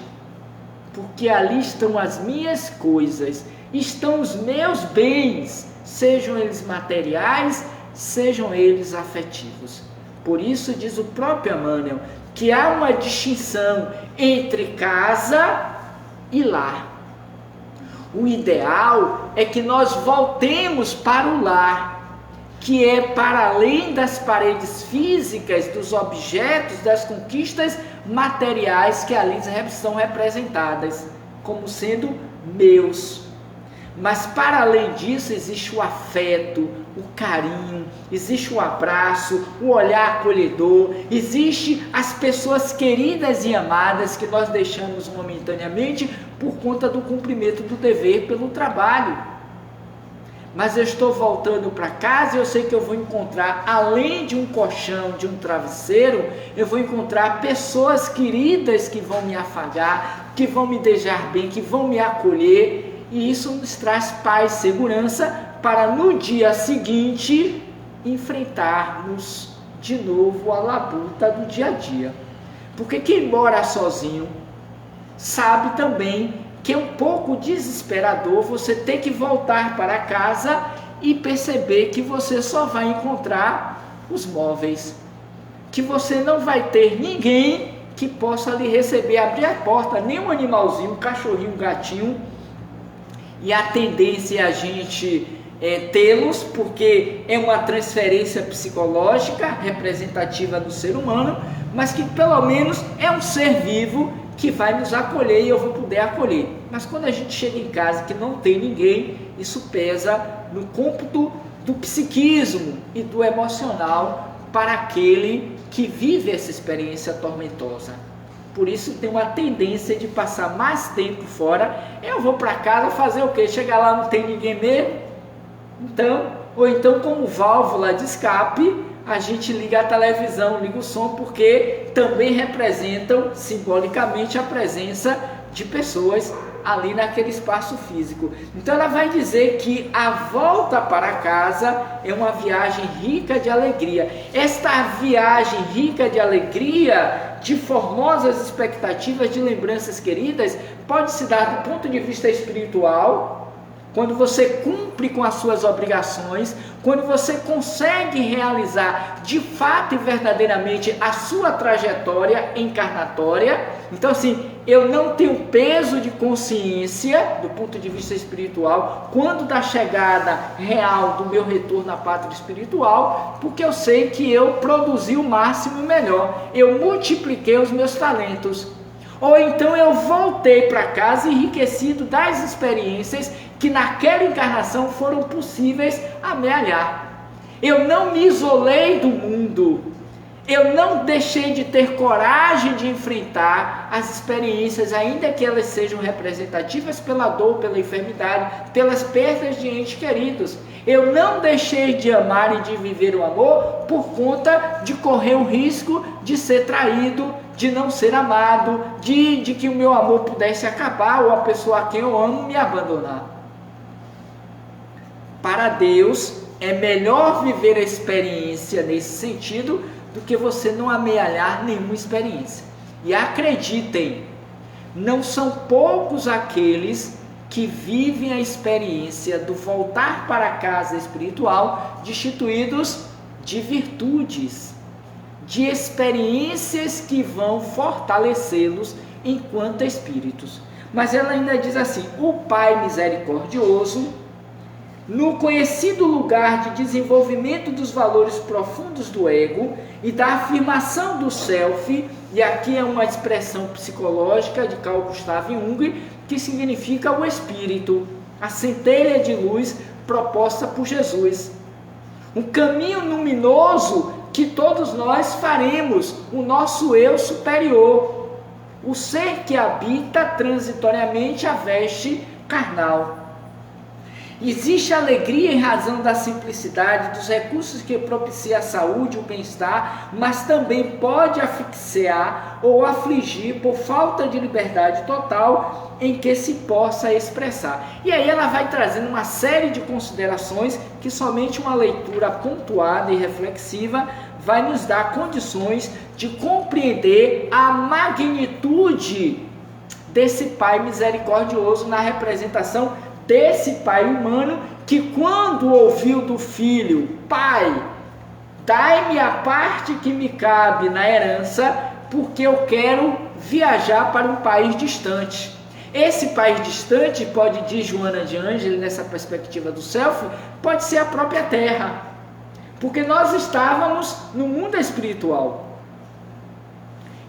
Porque ali estão as minhas coisas, estão os meus bens, sejam eles materiais, sejam eles afetivos. Por isso diz o próprio Emmanuel que há uma distinção entre casa e lar. O ideal é que nós voltemos para o lar, que é para além das paredes físicas, dos objetos, das conquistas materiais que ali são representadas como sendo meus. Mas para além disso existe o afeto, o carinho, existe o abraço, o olhar acolhedor, existe as pessoas queridas e amadas que nós deixamos momentaneamente por conta do cumprimento do dever pelo trabalho. Mas eu estou voltando para casa e eu sei que eu vou encontrar, além de um colchão, de um travesseiro, eu vou encontrar pessoas queridas que vão me afagar, que vão me desejar bem, que vão me acolher. E isso nos traz paz e segurança para no dia seguinte enfrentarmos de novo a labuta do dia a dia. Porque quem mora sozinho sabe também que é um pouco desesperador você ter que voltar para casa e perceber que você só vai encontrar os móveis, que você não vai ter ninguém que possa lhe receber, abrir a porta, nem um animalzinho, um cachorrinho, um gatinho. E a tendência é a gente tê-los, porque é uma transferência psicológica representativa do ser humano, mas que pelo menos é um ser vivo que vai nos acolher e eu vou poder acolher. Mas quando a gente chega em casa que não tem ninguém, isso pesa no cômputo do psiquismo e do emocional para aquele que vive essa experiência tormentosa. Por isso tem uma tendência de passar mais tempo fora. Eu vou para casa fazer o quê? Chegar lá não tem ninguém mesmo? Ou então como válvula de escape, a gente liga a televisão, liga o som, porque também representam simbolicamente a presença de pessoas ali naquele espaço físico. Então ela vai dizer que a volta para casa é uma viagem rica de alegria. Esta viagem rica de alegria, de formosas expectativas, de lembranças queridas, pode se dar do ponto de vista espiritual, quando você cumpre com as suas obrigações, quando você consegue realizar de fato e verdadeiramente a sua trajetória encarnatória. Então assim, eu não tenho peso de consciência do ponto de vista espiritual quando da chegada real do meu retorno à pátria espiritual, porque eu sei que eu produzi o máximo e melhor, eu multipliquei os meus talentos. Ou então eu voltei para casa enriquecido das experiências que naquela encarnação foram possíveis amealhar. Eu não me isolei do mundo, eu não deixei de ter coragem de enfrentar as experiências, ainda que elas sejam representativas pela dor, pela enfermidade, pelas perdas de entes queridos. Eu não deixei de amar e de viver o amor por conta de correr o risco de ser traído, de não ser amado, de que o meu amor pudesse acabar ou a pessoa a quem eu amo me abandonar. Para Deus é melhor viver a experiência nesse sentido do que você não amealhar nenhuma experiência. E acreditem, não são poucos aqueles que vivem a experiência do voltar para a casa espiritual destituídos de virtudes, de experiências que vão fortalecê-los enquanto espíritos. Mas ela ainda diz assim: o Pai misericordioso, no conhecido lugar de desenvolvimento dos valores profundos do ego e da afirmação do self, e aqui é uma expressão psicológica de Carl Gustav Jung, que significa o espírito, a centelha de luz proposta por Jesus. Um caminho luminoso que todos nós faremos, o nosso eu superior, o ser que habita transitoriamente a veste carnal. Existe alegria em razão da simplicidade, dos recursos que propicia a saúde, o bem-estar, mas também pode asfixiar ou afligir por falta de liberdade total em que se possa expressar. E aí ela vai trazendo uma série de considerações que somente uma leitura pontuada e reflexiva vai nos dar condições de compreender a magnitude desse Pai misericordioso na representação desse Pai humano que, quando ouviu do Filho: Pai, dai-me a parte que me cabe na herança, porque eu quero viajar para um país distante. Esse país distante pode, diz Joana de Ângeles, nessa perspectiva do self, pode ser a própria Terra, porque nós estávamos no mundo espiritual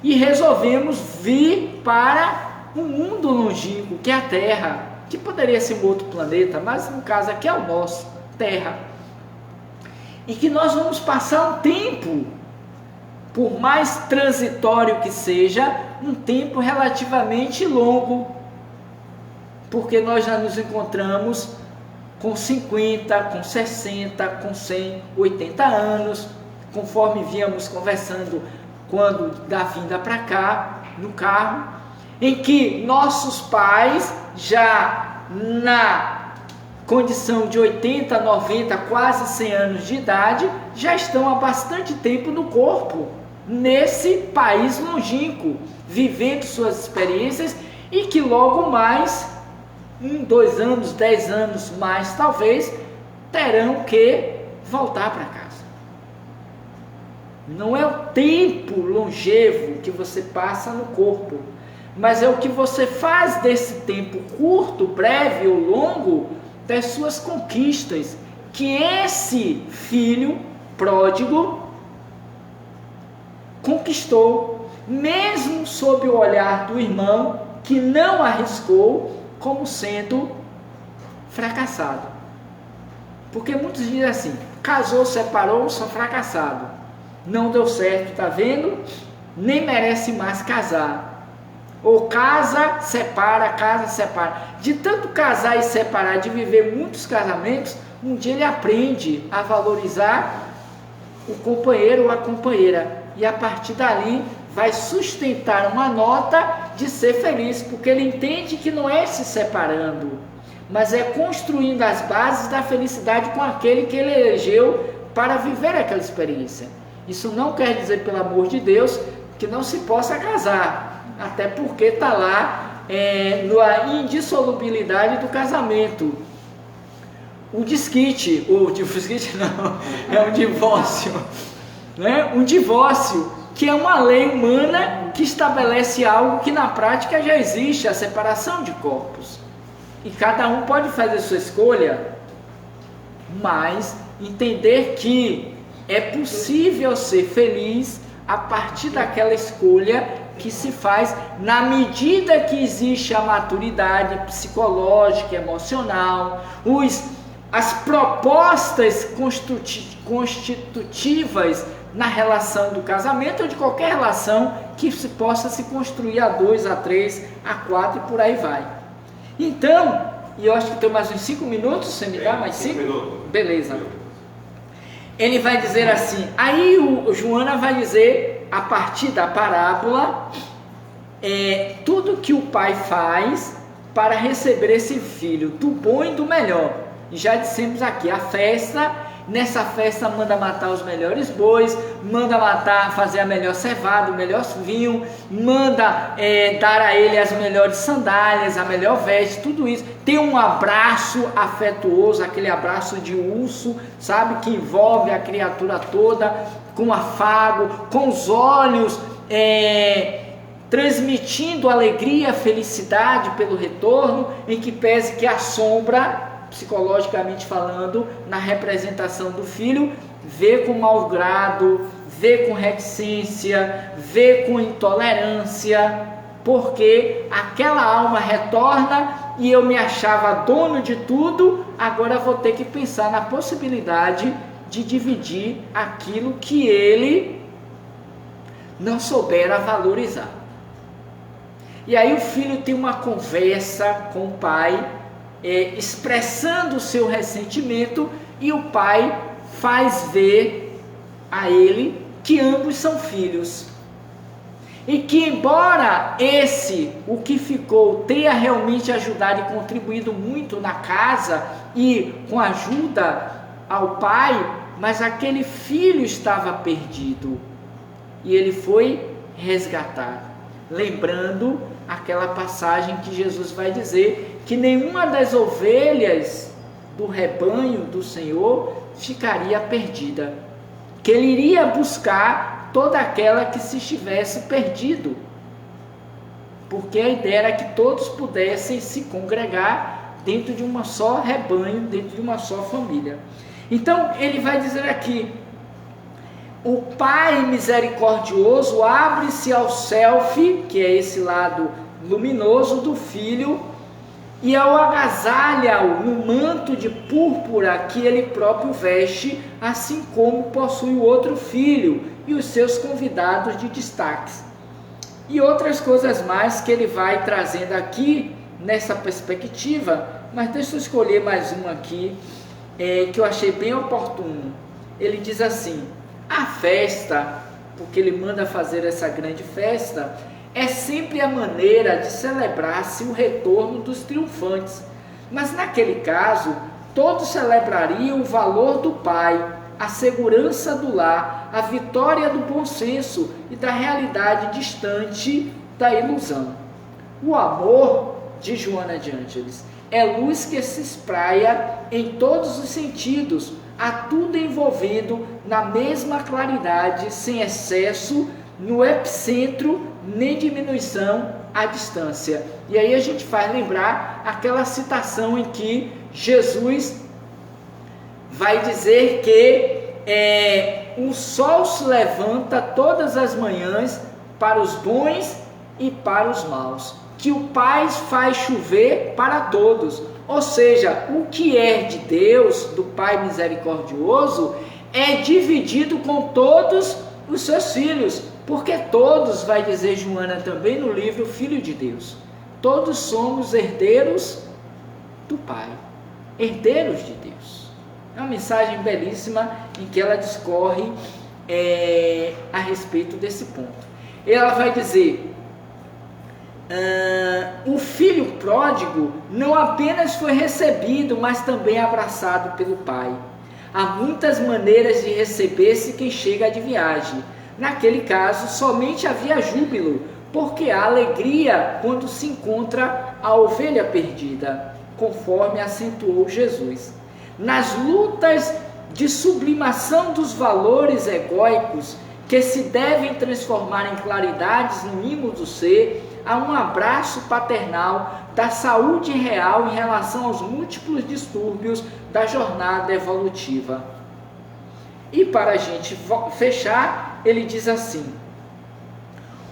e resolvemos vir para um mundo longínquo, que é a Terra, que poderia ser um outro planeta, mas no caso aqui é o nosso, Terra. E que nós vamos passar um tempo, por mais transitório que seja, um tempo relativamente longo, porque nós já nos encontramos com 50, com 60, com 100, 80 anos, conforme víamos conversando quando da vinda para cá, no carro, em que nossos pais, já na condição de 80, 90, quase 100 anos de idade, já estão há bastante tempo no corpo, nesse país longínquo, vivendo suas experiências, e que logo mais, 1, 2 anos, 10 anos mais talvez, terão que voltar para casa. Não é o tempo longevo que você passa no corpo, mas é o que você faz desse tempo curto, breve ou longo, das suas conquistas, que esse filho pródigo conquistou, mesmo um sob o olhar do irmão que não arriscou como sendo fracassado. Porque muitos dizem assim, casou, separou, sou fracassado. Não deu certo, tá vendo? Nem merece mais casar. Ou casa, separa. De tanto casar e separar, de viver muitos casamentos, um dia ele aprende a valorizar o companheiro ou a companheira. E a partir dali vai sustentar uma nota de ser feliz, porque ele entende que não é se separando, mas é construindo as bases da felicidade com aquele que ele elegeu para viver aquela experiência. Isso não quer dizer, pelo amor de Deus, que não se possa casar, até porque está lá na indissolubilidade do casamento. O desquite, não, é um divórcio, né? Um divórcio, que é uma lei humana que estabelece algo que na prática já existe, a separação de corpos. E cada um pode fazer sua escolha, mas entender que é possível ser feliz a partir daquela escolha que se faz na medida que existe a maturidade psicológica, emocional, as propostas constitutivas na relação do casamento ou de qualquer relação que se possa se construir a 2, a 3, a 4 e por aí vai. Então, e eu acho que tem mais uns 5 minutos, você me dá mais 5? Beleza. Ele vai dizer assim, aí o Joana vai dizer, a partir da parábola, tudo que o pai faz para receber esse filho, do bom e do melhor. E já dissemos aqui, a festa, nessa festa manda matar os melhores bois, manda fazer a melhor cevada, o melhor vinho, manda dar a ele as melhores sandálias, a melhor veste, tudo isso. Tem um abraço afetuoso, aquele abraço de urso, sabe, que envolve a criatura toda, com afago, com os olhos transmitindo alegria, felicidade pelo retorno, em que pese que a sombra, psicologicamente falando, na representação do filho, vê com mau grado, vê com reticência, vê com intolerância, porque aquela alma retorna e eu me achava dono de tudo, agora vou ter que pensar na possibilidade de dividir aquilo que ele não soubera valorizar. E aí o filho tem uma conversa com o pai, expressando o seu ressentimento, e o pai faz ver a ele que ambos são filhos, e que embora o que ficou, tenha realmente ajudado e contribuído muito na casa e com ajuda ao pai, mas aquele filho estava perdido e ele foi resgatado, lembrando aquela passagem que Jesus vai dizer que nenhuma das ovelhas do rebanho do Senhor ficaria perdida, que ele iria buscar toda aquela que se estivesse perdido, porque a ideia era que todos pudessem se congregar dentro de uma só rebanho, dentro de uma só família. Então ele vai dizer aqui, o Pai misericordioso abre-se ao self, que é esse lado luminoso do filho, e ao agasalha-o no manto de púrpura que ele próprio veste, assim como possui o outro filho e os seus convidados de destaques. E outras coisas mais que ele vai trazendo aqui nessa perspectiva, mas deixa eu escolher mais uma aqui, que eu achei bem oportuno. Ele diz assim, a festa, porque ele manda fazer essa grande festa, é sempre a maneira de celebrar-se o retorno dos triunfantes. Mas naquele caso, todos celebrariam o valor do pai, a segurança do lar, a vitória do bom senso e da realidade distante da ilusão. O amor, diz Joana de Ângeles, é luz que se espraia em todos os sentidos, a tudo envolvendo na mesma claridade, sem excesso, no epicentro, nem diminuição à distância. E aí a gente faz lembrar aquela citação em que Jesus vai dizer que o sol se levanta todas as manhãs para os bons e para os maus, que o Pai faz chover para todos. Ou seja, o que é de Deus, do Pai misericordioso, é dividido com todos os seus filhos, porque todos, vai dizer Joana também no livro Filho de Deus, todos somos herdeiros do Pai, herdeiros de Deus. É uma mensagem belíssima em que ela discorre a respeito desse ponto. Ela vai dizer: o filho pródigo não apenas foi recebido, mas também abraçado pelo pai. Há muitas maneiras de receber-se quem chega de viagem. Naquele caso, somente havia júbilo, porque há alegria quando se encontra a ovelha perdida, conforme acentuou Jesus. Nas lutas de sublimação dos valores egóicos, que se devem transformar em claridades no imo do ser, há um abraço paternal da saúde real em relação aos múltiplos distúrbios da jornada evolutiva. E para a gente fechar, ele diz assim: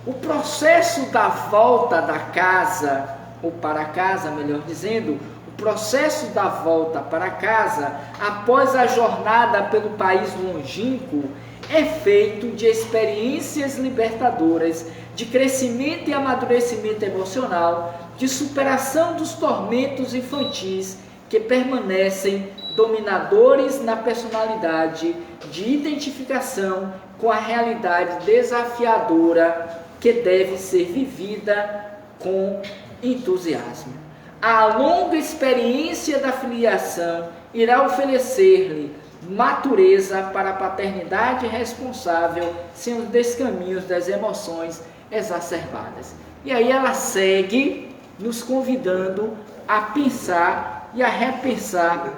o processo da volta da casa, ou para casa, melhor dizendo, o processo da volta para casa, após a jornada pelo país longínquo, é feito de experiências libertadoras, de crescimento e amadurecimento emocional, de superação dos tormentos infantis que permanecem dominadores na personalidade, de identificação com a realidade desafiadora que deve ser vivida com entusiasmo. A longa experiência da filiação irá oferecer-lhe matureza para a paternidade responsável sem os descaminhos das emoções exacerbadas. E aí ela segue nos convidando a pensar e a repensar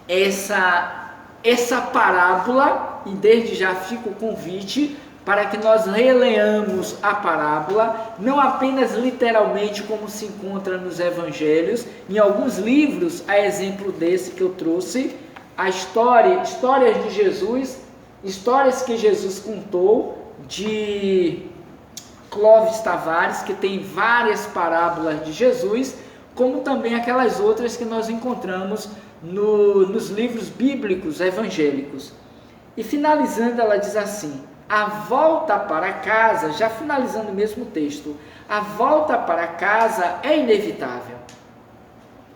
essa parábola, e desde já fica o convite para que nós releamos a parábola, não apenas literalmente como se encontra nos evangelhos, em alguns livros, a exemplo desse que eu trouxe, histórias de Jesus, histórias que Jesus contou, de Clóvis Tavares, que tem várias parábolas de Jesus, como também aquelas outras que nós encontramos nos livros bíblicos evangélicos. E finalizando, ela diz assim: a volta para casa, já finalizando o mesmo texto, a volta para casa é inevitável,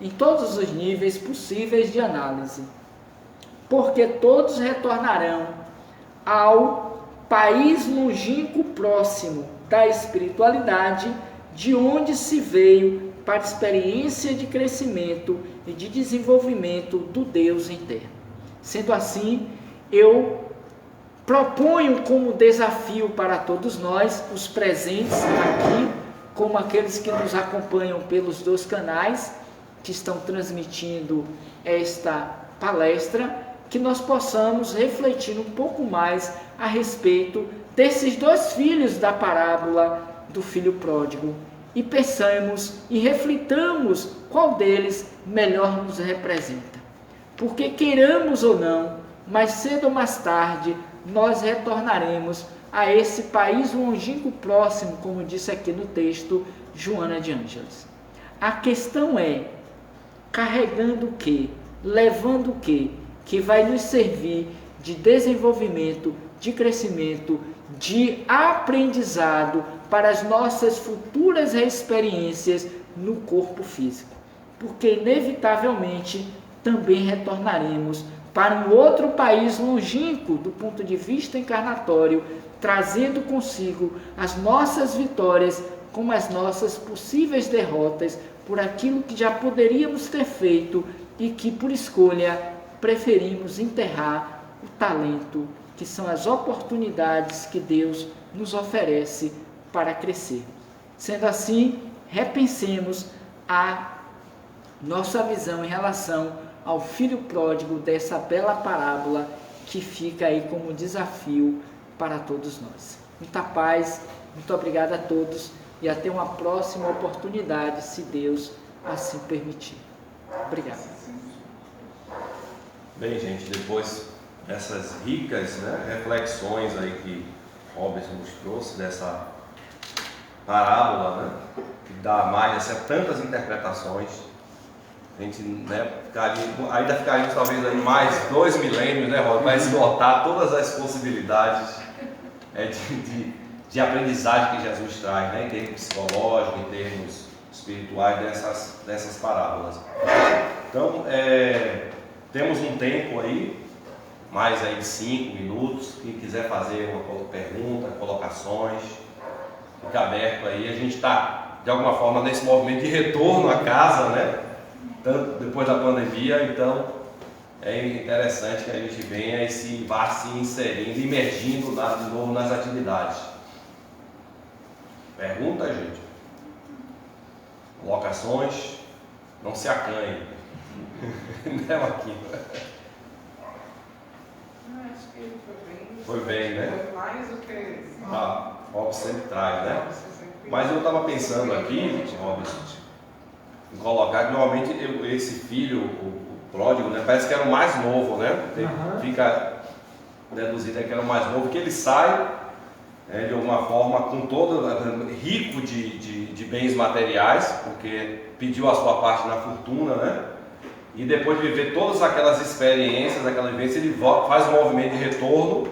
em todos os níveis possíveis de análise, porque todos retornarão ao país longínquo próximo da espiritualidade, de onde se veio para a experiência de crescimento e de desenvolvimento do Deus interno. Sendo assim, eu proponho como desafio para todos nós, os presentes aqui, como aqueles que nos acompanham pelos 2 canais que estão transmitindo esta palestra, que nós possamos refletir um pouco mais a respeito desses 2 filhos da parábola do filho pródigo, e pensamos e reflitamos qual deles melhor nos representa. Porque queiramos ou não, mais cedo ou mais tarde, nós retornaremos a esse país longínquo próximo, como disse aqui no texto Joana de Ângeles. A questão é, carregando o quê? Levando o quê? Que vai nos servir de desenvolvimento, de crescimento, de aprendizado para as nossas futuras experiências no corpo físico. Porque inevitavelmente também retornaremos para um outro país longínquo do ponto de vista encarnatório, trazendo consigo as nossas vitórias como as nossas possíveis derrotas por aquilo que já poderíamos ter feito e que por escolha preferimos enterrar o talento, que são as oportunidades que Deus nos oferece para crescer. Sendo assim, repensemos a nossa visão em relação ao filho pródigo dessa bela parábola que fica aí como desafio para todos nós. Muita paz, muito obrigado a todos e até uma próxima oportunidade, se Deus assim permitir. Obrigado. Bem, gente, depois dessas ricas reflexões aí que Robson nos trouxe, dessa parábola, né? Que dá mais a tantas interpretações. A gente, né, ainda ficaríamos talvez aí mais 2 milênios, né, Rob, para esgotar todas as possibilidades de aprendizagem que Jesus traz, né, em termos psicológicos, em termos espirituais dessas parábolas. Então, temos um tempo aí, mais aí de 5 minutos. Quem quiser fazer uma pergunta, colocações, fica aberto aí. A gente está, de alguma forma, nesse movimento de retorno à casa, né? Tanto depois da pandemia, então é interessante que a gente venha e vá se inserindo, imergindo de novo nas atividades. Pergunta, gente? Colocações? Não se acanhe. Não aqui. Acho que ele foi bem. Foi bem, né? Foi mais do que. Rob sempre traz, né? Mas eu estava pensando aqui, Robson, em colocar que normalmente esse filho, o pródigo, né, parece que era o mais novo, né? Fica deduzido que era o mais novo, que ele sai, né, de alguma forma com todo rico de bens materiais, porque pediu a sua parte na fortuna, né? E depois de viver todas aquelas experiências, aquela vivência, ele faz um movimento de retorno,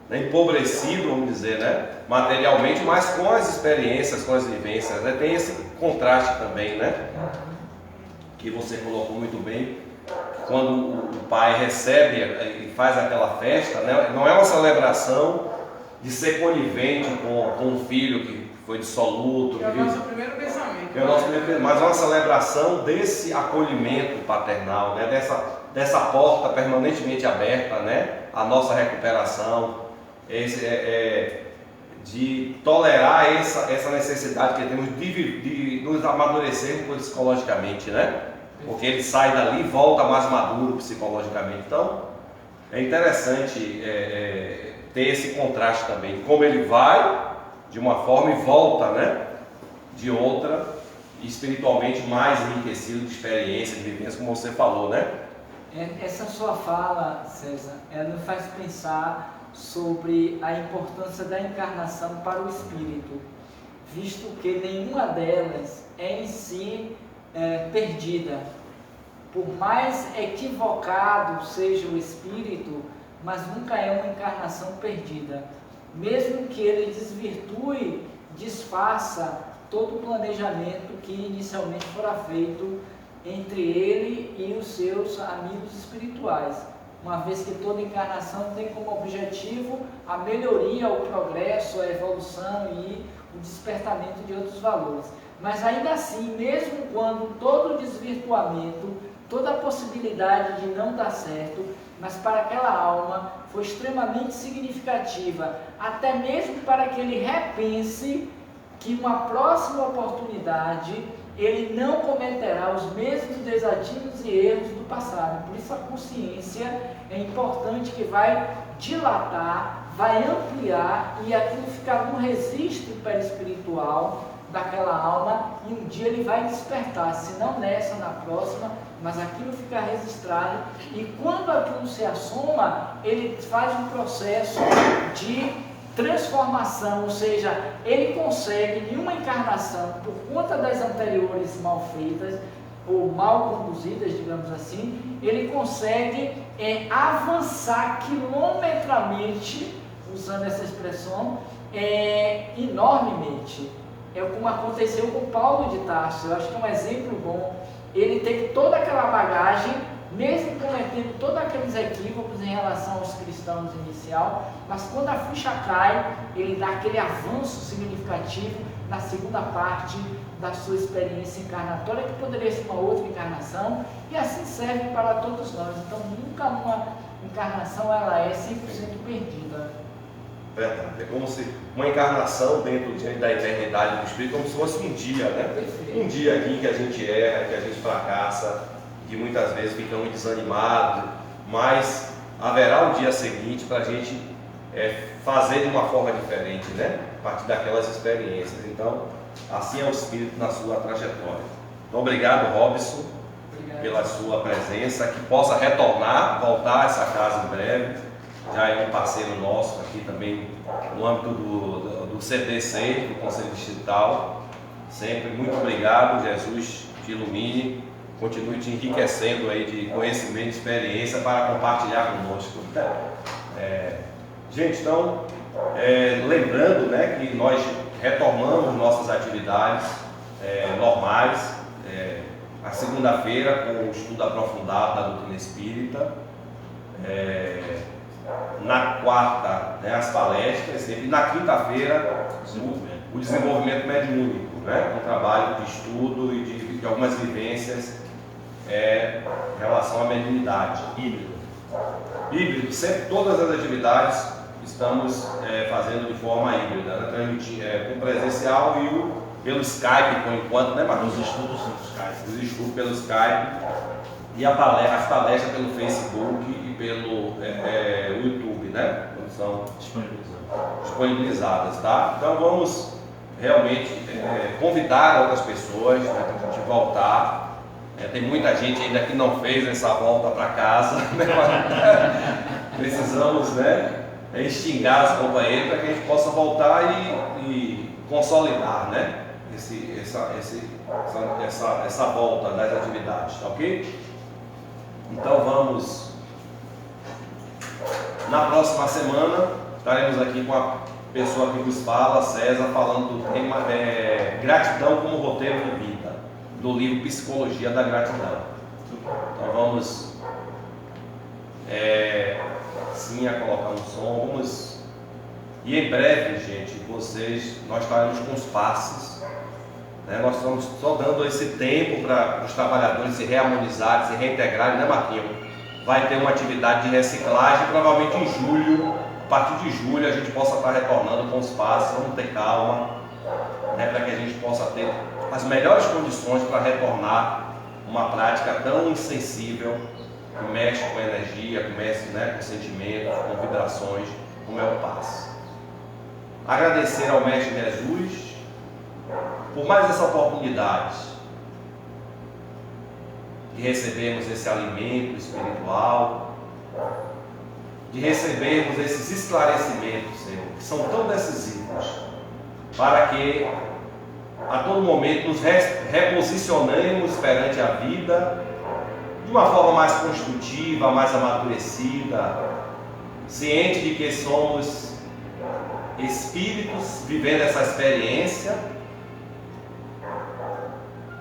né, empobrecido, vamos dizer, né, materialmente, mas com as experiências, com as vivências, né? Tem esse contraste também, né? Que você colocou muito bem, quando o pai recebe e faz aquela festa, né, não é uma celebração de ser conivente com um filho que foi dissoluto. Que é o nosso primeiro pensamento. É o nosso primeiro pensamento, mas é uma celebração desse acolhimento paternal, né, dessa porta permanentemente aberta, né, a nossa recuperação, de tolerar essa necessidade que temos de nos amadurecermos psicologicamente, né? Porque ele sai dali e volta mais maduro psicologicamente. Então, é interessante ter esse contraste também, como ele vai de uma forma e volta, né, de outra, espiritualmente mais enriquecido de experiência, de vivência, como você falou, né? Essa sua fala, César, ela nos faz pensar sobre a importância da encarnação para o espírito, visto que nenhuma delas é em si perdida. Por mais equivocado seja o espírito, mas nunca é uma encarnação perdida. Mesmo que ele desvirtue, desfaça todo o planejamento que inicialmente fora feito entre ele e os seus amigos espirituais, uma vez que toda encarnação tem como objetivo a melhoria, o progresso, a evolução e o despertamento de outros valores. Mas ainda assim, mesmo quando todo o desvirtuamento, toda a possibilidade de não dar certo, mas para aquela alma foi extremamente significativa, até mesmo para que ele repense que uma próxima oportunidade ele não cometerá os mesmos desatinos e erros do passado. Por isso a consciência é importante, que vai dilatar, vai ampliar, e aquilo ficar no registro perispiritual daquela alma, e um dia ele vai despertar, se não nessa, na próxima, mas aquilo fica registrado, e quando aquilo se assoma, ele faz um processo de transformação, ou seja, ele consegue, em uma encarnação, por conta das anteriores mal feitas, ou mal conduzidas, digamos assim, ele consegue avançar quilometramente, usando essa expressão, enormemente. É como aconteceu com Paulo de Tarso. Eu acho que é um exemplo bom. Ele teve toda aquela bagagem, mesmo cometendo todos aqueles equívocos em relação aos cristãos inicial, mas quando a ficha cai, ele dá aquele avanço significativo na segunda parte da sua experiência encarnatória, que poderia ser uma outra encarnação, e assim serve para todos nós. Então nunca uma encarnação ela é 100% perdida. Verdade. É como se uma encarnação dentro da eternidade do Espírito, como se fosse um dia, né? Perfeito. Um dia aqui que a gente erra, que a gente fracassa, que muitas vezes ficamos desanimados, mas haverá um dia seguinte para a gente fazer de uma forma diferente, né? A partir daquelas experiências. Então, assim é o Espírito na sua trajetória. Então, obrigado, Robson, pela sua presença, que possa retornar, voltar a essa casa em breve. Já é um parceiro nosso aqui também no âmbito do CDC, do Conselho Distrital. Sempre muito obrigado, Jesus te ilumine, continue te enriquecendo aí de conhecimento e experiência para compartilhar conosco. Gente, então, lembrando, né, que nós retomamos nossas atividades normais, a segunda-feira com o estudo aprofundado da doutrina espírita, na quarta, né, as palestras, e na quinta-feira o desenvolvimento mediúnico, né, um trabalho de estudo e de algumas vivências em relação à mediunidade. Híbrido, sempre todas as atividades estamos fazendo de forma híbrida, né, com presencial e pelo Skype por enquanto, né, Marcos? Os estudos pelo Skype e as palestras pelo Facebook e pelo YouTube, né? São disponibilizadas, tá? Então vamos realmente convidar outras pessoas, né, para a gente voltar. Tem muita gente ainda que não fez essa volta para casa, né? Precisamos, né, extinguir os companheiros para que a gente possa voltar e consolidar, né, essa volta das atividades, tá ok? Então vamos, na próxima semana estaremos aqui com a pessoa que nos fala, César, falando do tema gratidão como roteiro de vida, do livro Psicologia da Gratidão. Então vamos sim a colocar um som, e em breve, gente, nós estaremos com os passes, né? Nós estamos só dando esse tempo para os trabalhadores se reharmonizarem, se reintegrarem, né, Marquinhos? Vai ter uma atividade de reciclagem, provavelmente em julho, a partir de julho a gente possa estar retornando com os passes. Vamos ter calma, né, para que a gente possa ter as melhores condições para retornar uma prática tão insensível, que mexe com energia, que mexe, né, com sentimentos, com vibrações, como é o passe. Agradecer ao Mestre Jesus por mais essa oportunidade de recebermos esse alimento espiritual, de recebermos esses esclarecimentos, Senhor, que são tão decisivos, para que a todo momento nos reposicionemos perante a vida de uma forma mais construtiva, mais amadurecida, ciente de que somos espíritos vivendo essa experiência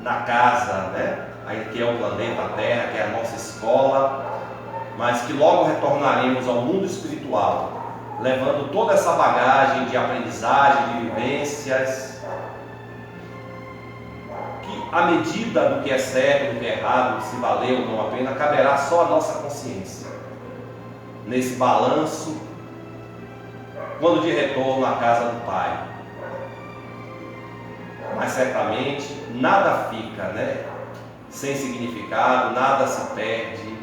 na casa, né, que é o planeta Terra, que é a nossa escola, mas que logo retornaremos ao mundo espiritual, levando toda essa bagagem de aprendizagem, de vivências, que à medida do que é certo, do que é errado, se valeu ou não a pena, caberá só a nossa consciência. Nesse balanço, quando de retorno à casa do Pai. Mas certamente nada fica, né, sem significado, nada se perde.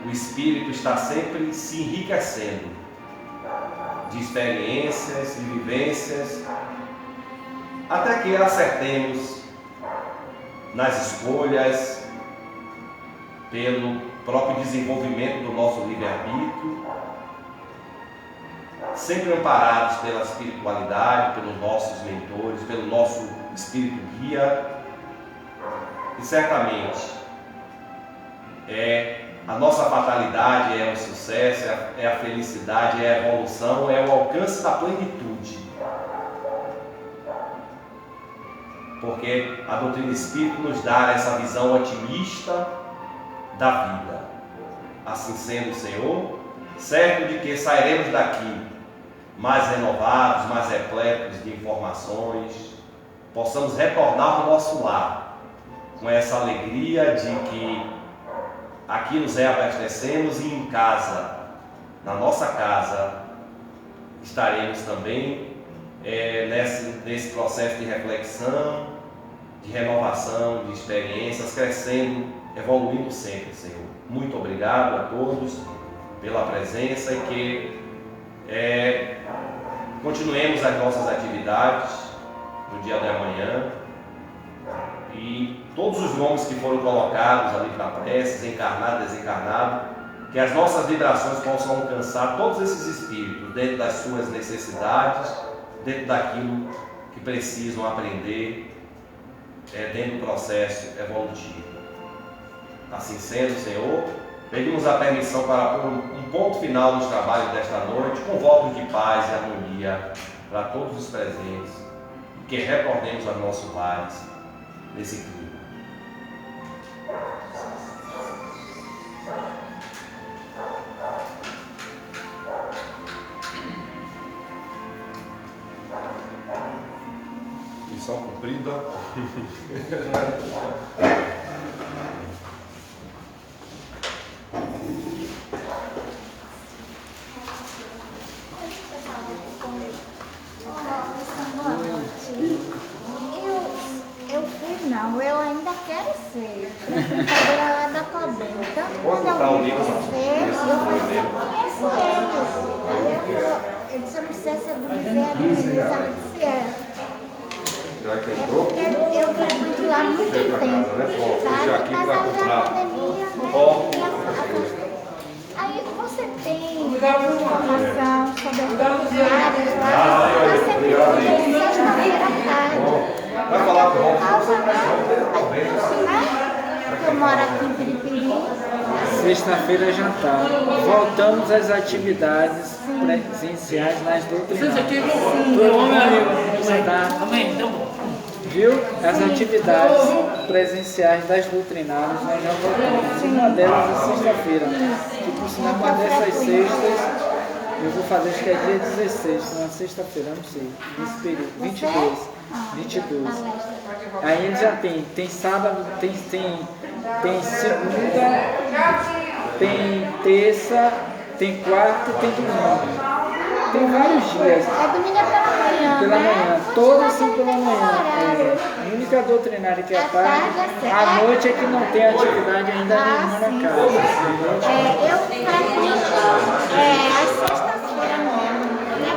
O Espírito está sempre se enriquecendo de experiências, de vivências, até que acertemos nas escolhas, pelo próprio desenvolvimento do nosso livre-arbítrio, sempre amparados pela espiritualidade, pelos nossos mentores, pelo nosso espírito guia. E certamente a nossa fatalidade é o sucesso, é a felicidade, é a evolução, é o alcance da plenitude. Porque a doutrina espírita nos dá essa visão otimista da vida. Assim sendo, Senhor, certo de que sairemos daqui mais renovados, mais repletos de informações, possamos retornar ao nosso lar com essa alegria de que aqui nos reabastecemos e em casa, na nossa casa, estaremos também nesse processo de reflexão, de renovação, de experiências, crescendo, evoluindo sempre, Senhor. Muito obrigado a todos pela presença e que continuemos as nossas atividades no dia de amanhã, e todos os nomes que foram colocados ali para preces, encarnado, desencarnado, que as nossas vibrações possam alcançar todos esses espíritos dentro das suas necessidades, dentro daquilo que precisam aprender, dentro do processo evolutivo. Assim sendo, Senhor, pedimos a permissão para pôr um ponto final nos trabalhos desta noite, com votos de paz e harmonia para todos os presentes, e que retornemos aos nossos lares nesse clima. Missão cumprida. Eu ainda quero ser apresentadora lá da Cobem. Então, Quando está o livro, eu conheço eles. Eu disse, eu não sei se é do Bezerra, ela disse Já que é entrou? porque eu frequento lá há muito tempo, sabe? Mas para a comprar. pandemia, né? Aí você tem informação sobre as áreas lá, você tem sexta-feira à tarde. Vai falar com o Rob. Eu moro aqui em Piripiri. Sexta-feira é jantar. Voltamos às atividades presenciais nas doutrinárias. Tudo bom, meu amigo? Como você está? Viu? As atividades presenciais das doutrinárias nós já voltamos. Uma delas é sexta-feira. Que por sinal, uma dessas sextas eu vou fazer, acho que é dia 16, não é sexta-feira, não sei. Nesse período, 22. Aí já tem sábado, tem segunda, tem terça, tem quarta e tem domingo. Tem vários dias. É domingo pela manhã, Pela né? manhã, todas assim pela manhã. A única doutrinária que é à tarde, à noite é que não tem atividade ainda nenhuma na casa. Eu frequento às sexta-feira mesmo, né?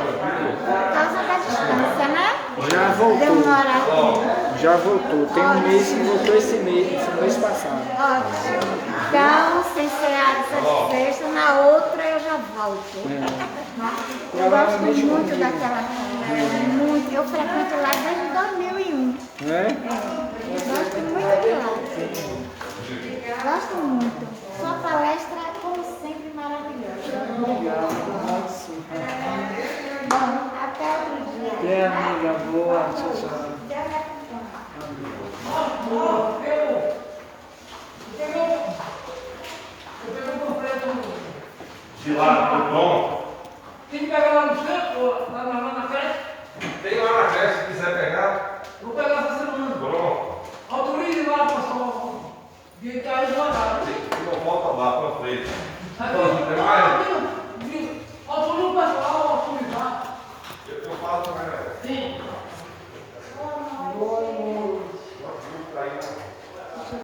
Por causa da distância, né? Já voltou. Demora aqui. Já voltou. Tem um mês que voltou esse mês passado. Ótimo. Então, sem ser essa sexta, na outra eu já volto. Eu gosto muito daquela casa. Muito. Eu frequento lá desde 2001. É? Eu gosto muito de lá. Gosto muito. Sua palestra é, como sempre, maravilhosa. Bom, até outro dia. É, amiga, boa. Tchau, tchau. De lá, tudo bom? Tem que pegar lá no centro, lá na festa? Tem lá na festa.